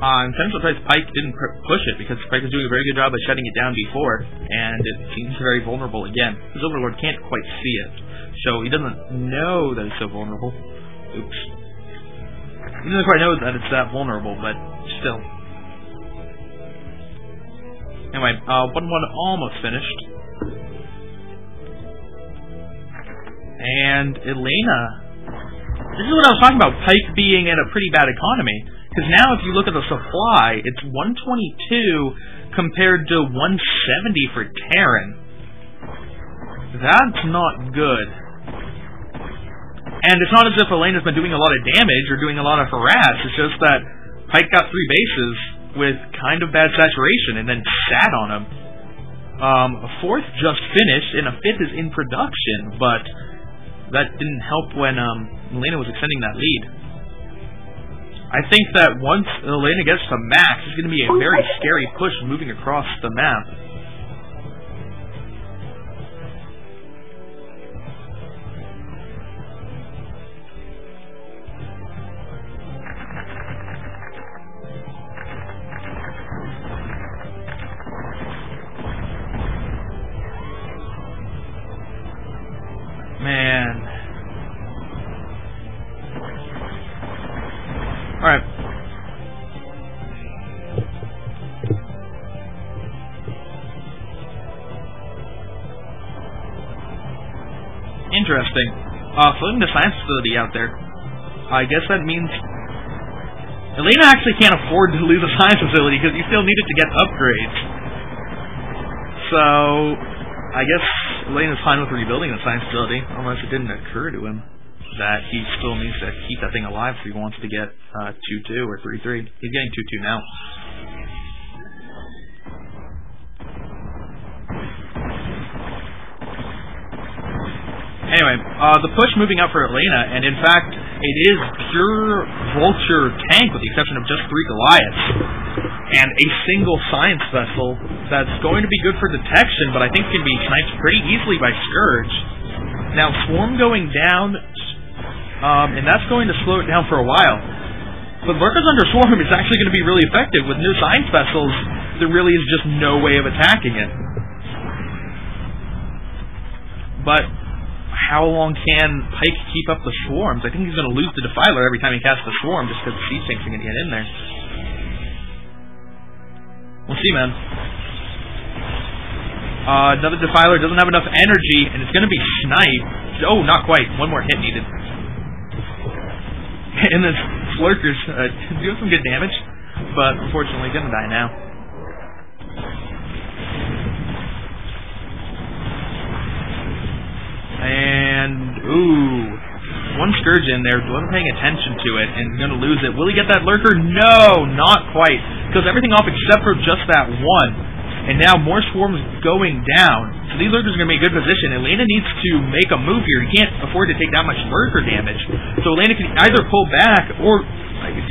I'm kind of surprised Pike didn't push it, because Pike is doing a very good job of shutting it down before, and it seems very vulnerable again. His Overlord can't quite see it, so he doesn't know that it's so vulnerable. Oops. He doesn't quite know that it's that vulnerable, but still. Anyway, 1-1 almost finished. And Elena, this is what I was talking about, Pike being in a pretty bad economy. Because now if you look at the supply, it's 122 compared to 170 for Terran. That's not good. And it's not as if Elena's been doing a lot of damage or doing a lot of harass, it's just that Pike got 3 bases with kind of bad saturation and then sat on them. A 4th just finished, and a 5th is in production, but that didn't help when Elena was extending that lead. I think that once Elena gets to max, it's going to be a very scary push moving across the map. Man. Alright. Interesting. Floating the science facility out there. I guess that means Elena actually can't afford to lose a science facility because you still need it to get upgrades. So I guess Elena's fine with rebuilding the science facility, unless it didn't occur to him that he still needs to keep that thing alive if he wants to get 2-2 or 3-3. He's getting 2-2 now. Anyway, the push moving up for Elena, and in fact, it is pure vulture tank with the exception of just 3 Goliaths. And a single science vessel that's going to be good for detection, but I think can be sniped pretty easily by Scourge. Now, Swarm going down, and that's going to slow it down for a while. But Lurkers under Swarm is actually going to be really effective. With no science vessels, there really is just no way of attacking it. But how long can Pike keep up the swarms? I think he's going to lose the Defiler every time he casts the swarm, just because the siege tanks are going to get in there. We'll see, man. Another Defiler doesn't have enough energy, and it's going to be sniped. Oh, not quite. One more hit needed. And this Lurker's doing some good damage, but unfortunately going to die now. And, ooh, one Scourge in there, wasn't paying attention to it, and going to lose it. Will he get that Lurker? No, not quite, because everything off except for just that one. And now more swarms going down. So these Lurkers are going to be in a good position. Elena needs to make a move here. He can't afford to take that much Lurker damage. So Elena can either pull back or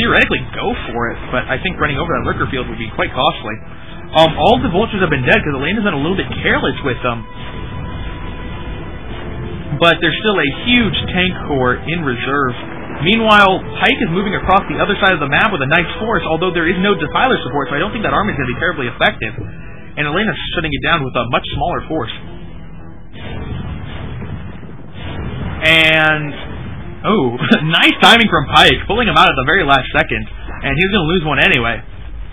theoretically go for it. But I think running over that Lurker field would be quite costly. All of the Vultures have been dead because Elena's been a little bit careless with them. But there's still a huge tank core in reserve. Meanwhile, Pike is moving across the other side of the map with a nice force, although there is no Defiler support, so I don't think that army is going to be terribly effective. And Elena's shutting it down with a much smaller force. And, oh, nice timing from Pike, pulling him out at the very last second. And he's going to lose one anyway.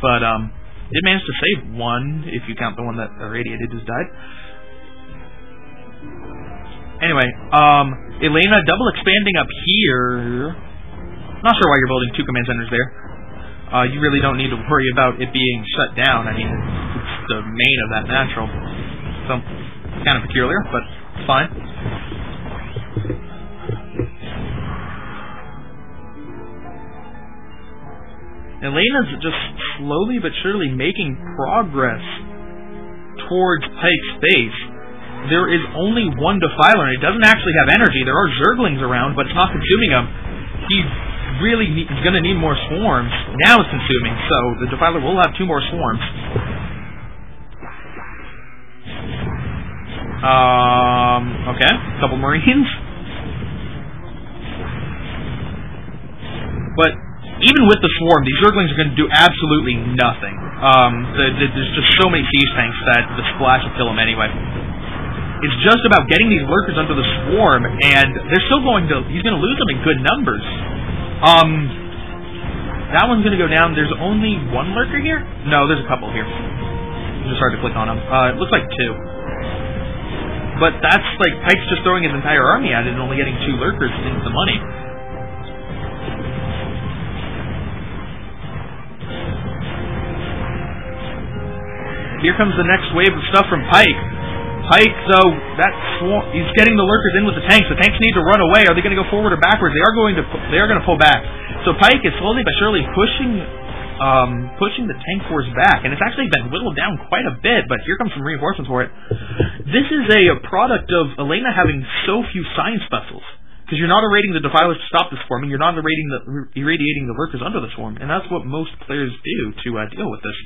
But, did manage to save one, if you count the one that irradiated just died. Anyway, Elena double expanding up here. Not sure why you're building two command centers there. You really don't need to worry about it being shut down. I mean, it's the main of that natural. So, kind of peculiar, but it's fine. Elena's just slowly but surely making progress towards Pike's base. There is only one Defiler, and it doesn't actually have energy. There are Zerglings around, but it's not consuming them. He really is going to need more swarms. Now it's consuming, so the Defiler will have 2 more swarms. Okay, a couple Marines. But even with the swarm, these Zerglings are going to do absolutely nothing. There's just so many siege tanks that the splash will kill them anyway. It's just about getting these Lurkers under the swarm, and they're still he's going to lose them in good numbers. That one's going to go down. There's only one Lurker here? No, there's a couple here. It's just hard to click on them. It looks like 2. But that's like Pike's just throwing his entire army at it and only getting 2 Lurkers into the money. Here comes the next wave of stuff from Pike. Pike, though, he's getting the Lurkers in with the tanks. The tanks need to run away. Are they going to go forward or backwards? They are going to pull back. So Pike is slowly but surely pushing the tank force back, and it's actually been whittled down quite a bit. But here comes some reinforcements for it. This is a product of Elena having so few science vessels, because you're not irradiating the Defilers to stop the swarming. You're not irradiating the Lurkers under the swarm, and that's what most players do to deal with this.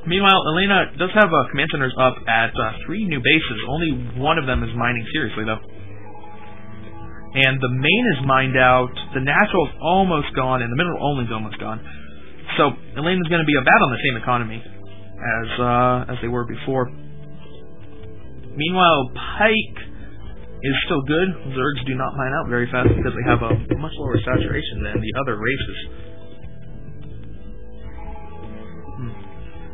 Meanwhile, Elena does have command centers up at 3 new bases. Only one of them is mining seriously, though. And the main is mined out, the natural is almost gone, and the mineral only is almost gone. So, Elena's going to be about on the same economy as they were before. Meanwhile, Pike is still good. Zergs do not mine out very fast because they have a much lower saturation than the other races.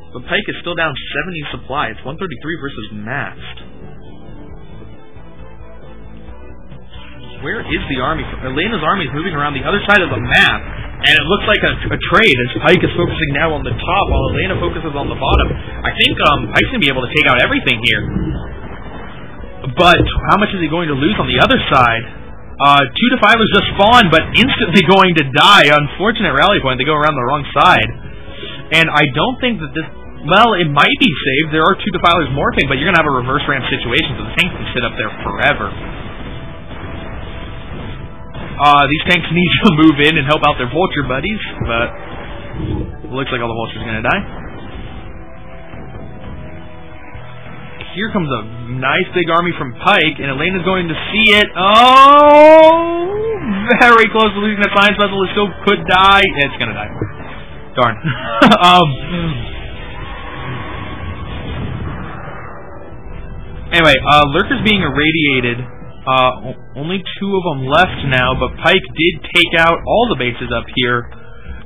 But Pike is still down 70 supply. It's 133 versus maxed. Where is the army? Elena's army is moving around the other side of the map, and it looks like a trade as Pike is focusing now on the top while Elena focuses on the bottom. I think Pike's going to be able to take out everything here. But how much is he going to lose on the other side? 2 Defilers just spawned, but instantly going to die. Unfortunate rally point. They go around the wrong side. And I don't think that this... Well, it might be saved. There are 2 Defilers morphing, but you're going to have a reverse ramp situation, so the tanks can sit up there forever. These tanks need to move in and help out their Vulture buddies, but it looks like all the Vultures are going to die. Here comes a nice big army from Pike, and Elena's going to see it. Oh! Very close to losing that science vessel. It still could die. It's going to die. Darn. Anyway, Lurkers being irradiated. Only 2 of them left now, but Pike did take out all the bases up here.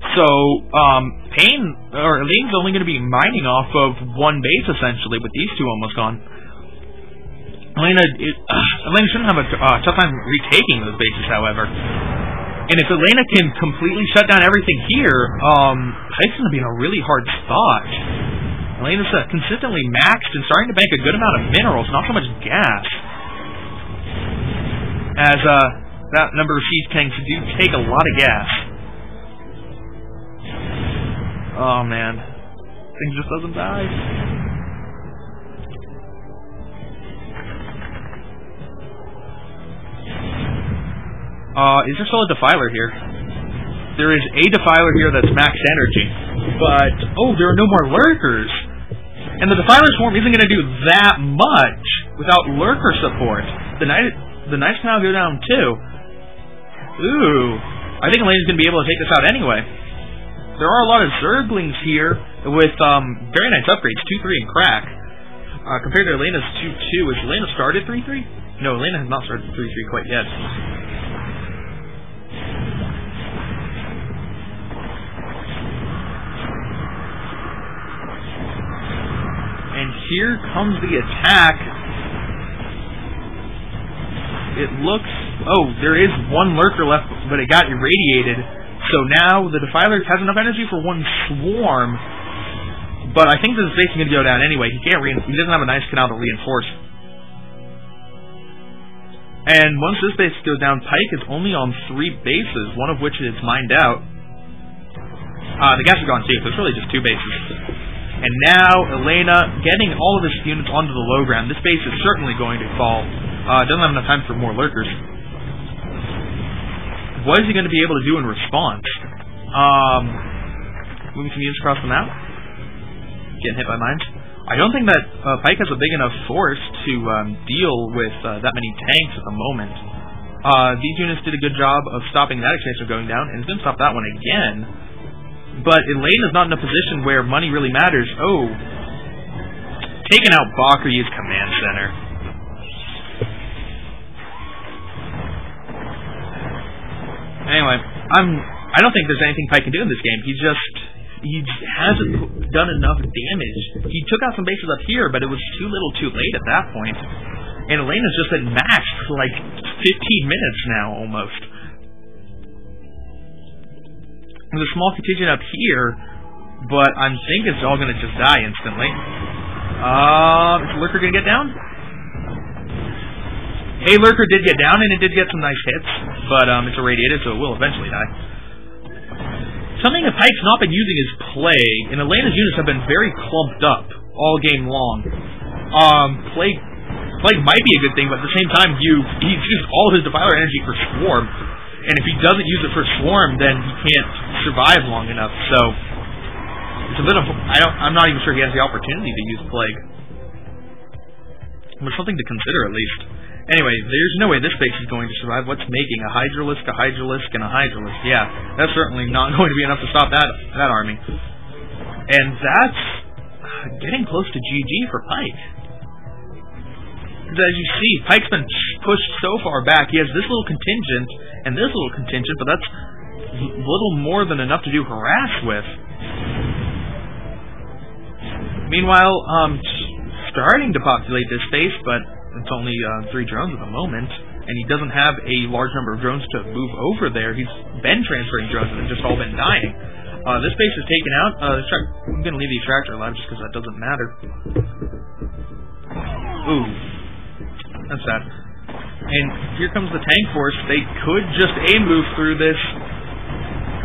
So, Elena's only going to be mining off of one base, essentially, with these two almost gone. Elena shouldn't have a tough time retaking those bases, however. And if Elena can completely shut down everything here, Pike's going to be in a really hard spot. Elena's consistently maxed and starting to bank a good amount of minerals, not so much gas. As that number of siege tanks do take a lot of gas. Oh man, thing just doesn't die. Is there still a defiler here? There is a defiler here that's max energy, but there are no more lurkers, and the defiler swarm isn't going to do that much without lurker support. The knights can now go down too. Ooh, I think Elena's going to be able to take this out anyway. There are a lot of Zerglings here with very nice upgrades, 2-3 and crack. Compared to Elena's 2-2, is Elena started 3-3? No, Elena has not started 3-3 quite yet. And here comes the attack. It looks... there is one lurker left, but it got irradiated. So now the Defiler has enough energy for one swarm. But I think this base is going to go down anyway. He doesn't have a nice canal to reinforce. And once this base goes down, Pike is only on 3 bases, one of which is mined out. The gas is gone too, so it's really just 2 bases. And now Elena getting all of his units onto the low ground. This base is certainly going to fall. Doesn't have enough time for more lurkers. What is he going to be able to do in response? Moving some units across the map. Getting hit by mines. I don't think that Pike has a big enough force to deal with that many tanks at the moment. These units did a good job of stopping that exchange from going down, and it's going to stop that one again. But Elena's not in a position where money really matters. Taking out Bakuryu's command center. Anyway, I don't think there's anything Pike can do in this game. He hasn't done enough damage. He took out some bases up here, but it was too little too late at that point. And Elena's just been maxed for like 15 minutes now, almost. There's a small contingent up here, but I'm thinking it's all going to just die instantly. Is the Lurker going to get down? A Lurker did get down, and it did get some nice hits, but it's irradiated, so it will eventually die. Something that Pike's not been using is Plague, and Elena's units have been very clumped up all game long. Plague might be a good thing, but at the same time, he's used all his Defiler energy for Swarm, and if he doesn't use it for Swarm, then he can't survive long enough, so it's a bit of... I'm not even sure he has the opportunity to use Plague. But something to consider, at least. Anyway, there's no way this base is going to survive. What's making a Hydralisk, a Hydralisk, and a Hydralisk? Yeah, that's certainly not going to be enough to stop that army. And that's getting close to GG for Pike. As you see, Pike's been pushed so far back. He has this little contingent and this little contingent, but that's little more than enough to do harass with. Meanwhile, starting to populate this space, but it's only 3 drones at the moment, and he doesn't have a large number of drones to move over there. He's been transferring drones, and they've just all been dying. This base is taken out. I'm going to leave the extractor alive just because that doesn't matter. Ooh. That's sad. And here comes the tank force. They could just move through this.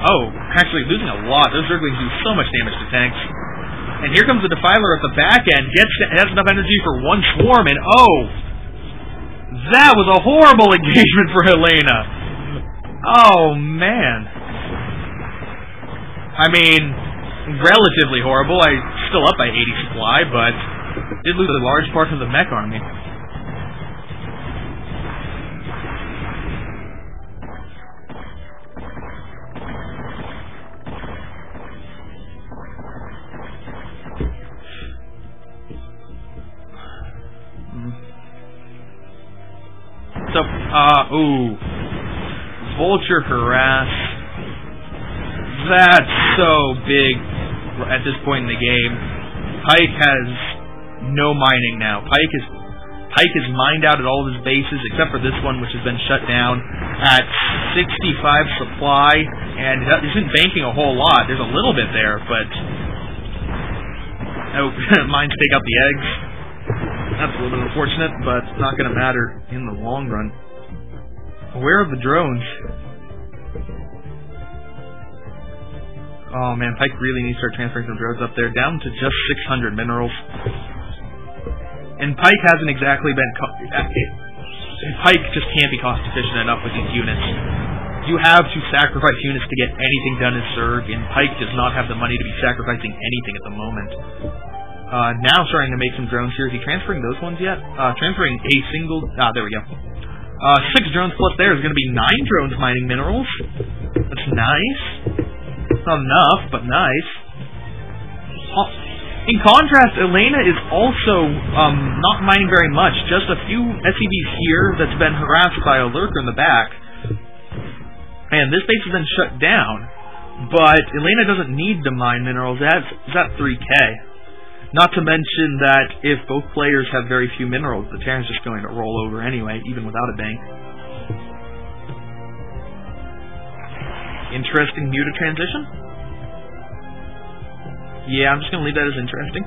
Oh, actually losing a lot. Those Zerglings do so much damage to tanks. And here comes the Defiler at the back end. Has enough energy for one swarm, and that was a horrible engagement for Elena. Oh, man. I mean, relatively horrible. Still up by 80 supply, but did lose a large part of the mech army. Vulture harass. That's so big at this point in the game. Pike has no mining now. Pike is mined out at all of his bases, except for this one, which has been shut down at 65 supply, and isn't banking a whole lot. There's a little bit there, but... Oh, mines take out the eggs. That's a little bit unfortunate, but it's not going to matter in the long run. Where are the drones? Oh man, Pike really needs to start transferring some drones up there, down to just 600 minerals. And Pike hasn't exactly been... Pike just can't be cost efficient enough with these units. You have to sacrifice units to get anything done in Zerg, and Pike does not have the money to be sacrificing anything at the moment. Now starting to make some drones here. Is he transferring those ones yet? Transferring a single... there we go. 6 drones plus there is going to be 9 drones mining minerals. That's nice. Not enough, but nice. In contrast, Elena is also not mining very much. Just a few SCVs here that's been harassed by a lurker in the back. And this base has been shut down. But Elena doesn't need to mine minerals. It's at 3k. Not to mention that if both players have very few minerals, the Terran's just going to roll over anyway, even without a bank. Interesting muta transition? Yeah, I'm just going to leave that as interesting.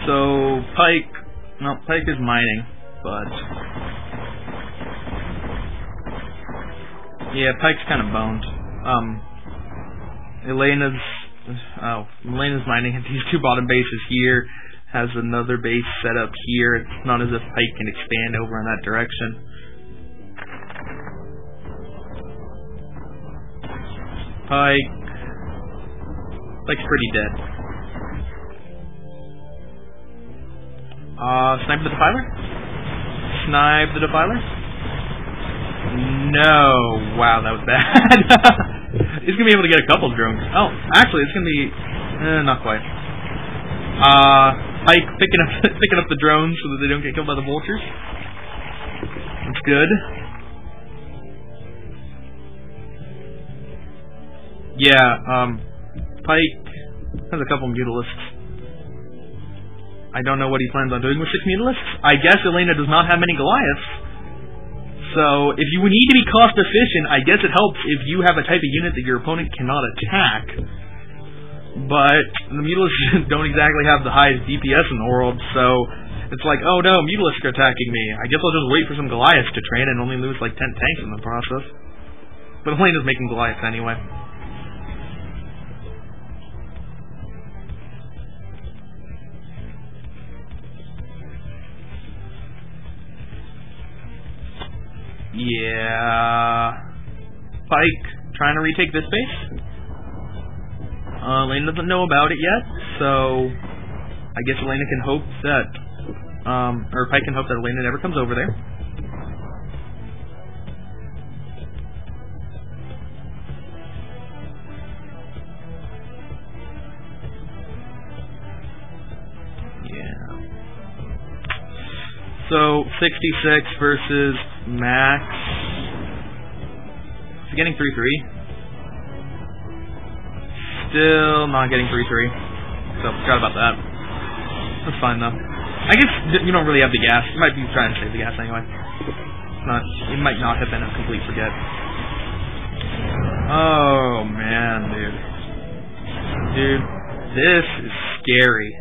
So, Pike is mining, but... Yeah, Pike's kind of boned. Elena's mining at these 2 bottom bases here, has another base set up here. It's not as if Pike can expand over in that direction. Pike's pretty dead. Snipe the Defiler? Snipe the Defiler? No. Wow, that was bad. He's going to be able to get a couple drones. Oh, actually, it's going to be... not quite. Pike picking up the drones so that they don't get killed by the vultures. That's good. Yeah, Pike has a couple mutalisks. I don't know what he plans on doing with 6 mutalisks. I guess Elena does not have many Goliaths. So, if you need to be cost efficient, I guess it helps if you have a type of unit that your opponent cannot attack. But the mutalisks don't exactly have the highest DPS in the world, so it's like, oh no, mutalisks are attacking me. I guess I'll just wait for some Goliaths to train and only lose like 10 tanks in the process. But Elena's making Goliaths anyway. Yeah, Pike trying to retake this base. Elena doesn't know about it yet, so I guess Elena can hope that, or Pike can hope that Elena never comes over there. So, 66 versus Max. Is he getting 3-3? Still not getting 3-3. So, forgot about that. That's fine, though. I guess you don't really have the gas. You might be trying to save the gas anyway. It might not have been a complete forget. Oh, man, dude. Dude, this is scary.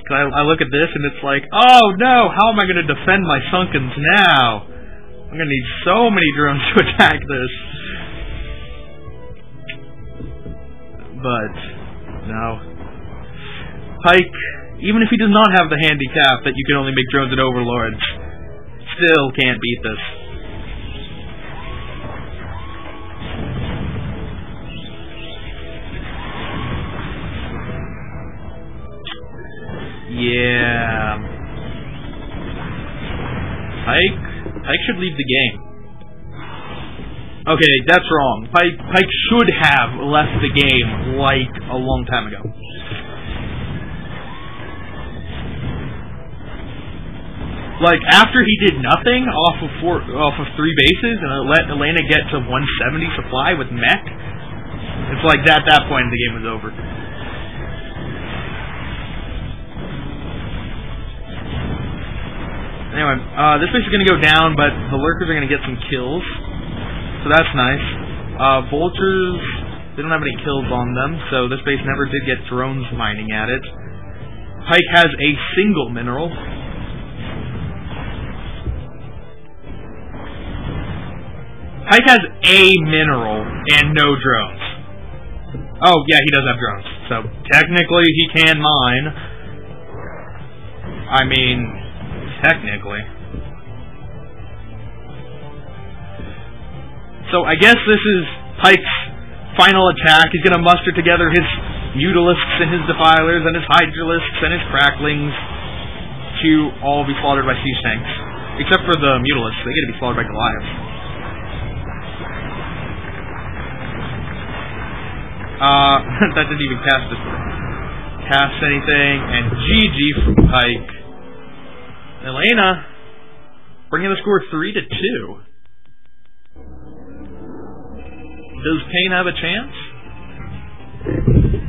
I look at this and it's like, oh no, how am I going to defend my Sunkens now? I'm going to need so many drones to attack this. But, no. Pike, even if he does not have the handicap that you can only make drones and overlords, still can't beat this. Pike should leave the game. Okay, that's wrong. Pike should have left the game like a long time ago. Like after he did nothing off of 3 bases and let Elena get to 170 supply with mech, it's like at that point the game was over. Anyway, this base is going to go down, but the lurkers are going to get some kills. So that's nice. Vultures, they don't have any kills on them, so this base never did get drones mining at it. Pike has a single mineral. Pike has a mineral and no drones. Oh, yeah, he does have drones. So, technically, he can mine. I mean, technically. So I guess this is Pike's final attack. He's going to muster together his Mutalisks and his Defilers and his Hydralisks and his Cracklings to all be slaughtered by siege tanks. Except for the Mutalisks. They get to be slaughtered by Goliaths. That didn't even cast anything. And GG from Pike. Elena bringing the score 3-2. Does Payne have a chance?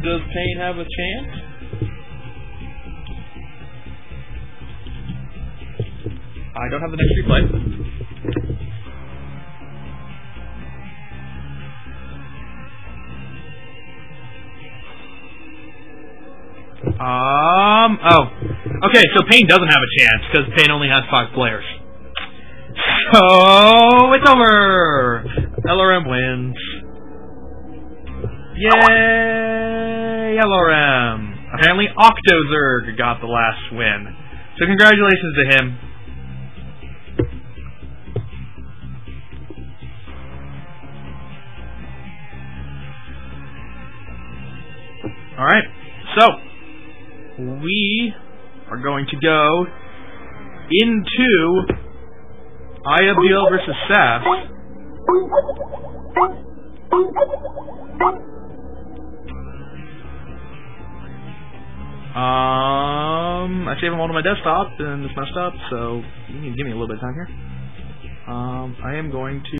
Does Payne have a chance? I don't have the next replay. Oh. Okay, so Payne doesn't have a chance, because Payne only has 5 players. So, it's over! LRM wins. Yay! LRM! Apparently Octozerg got the last win. So congratulations to him. Alright, so we are going to go into IFBL versus SAS. I saved them all to my desktop and it's messed up, so you need to give me a little bit of time here. I am going to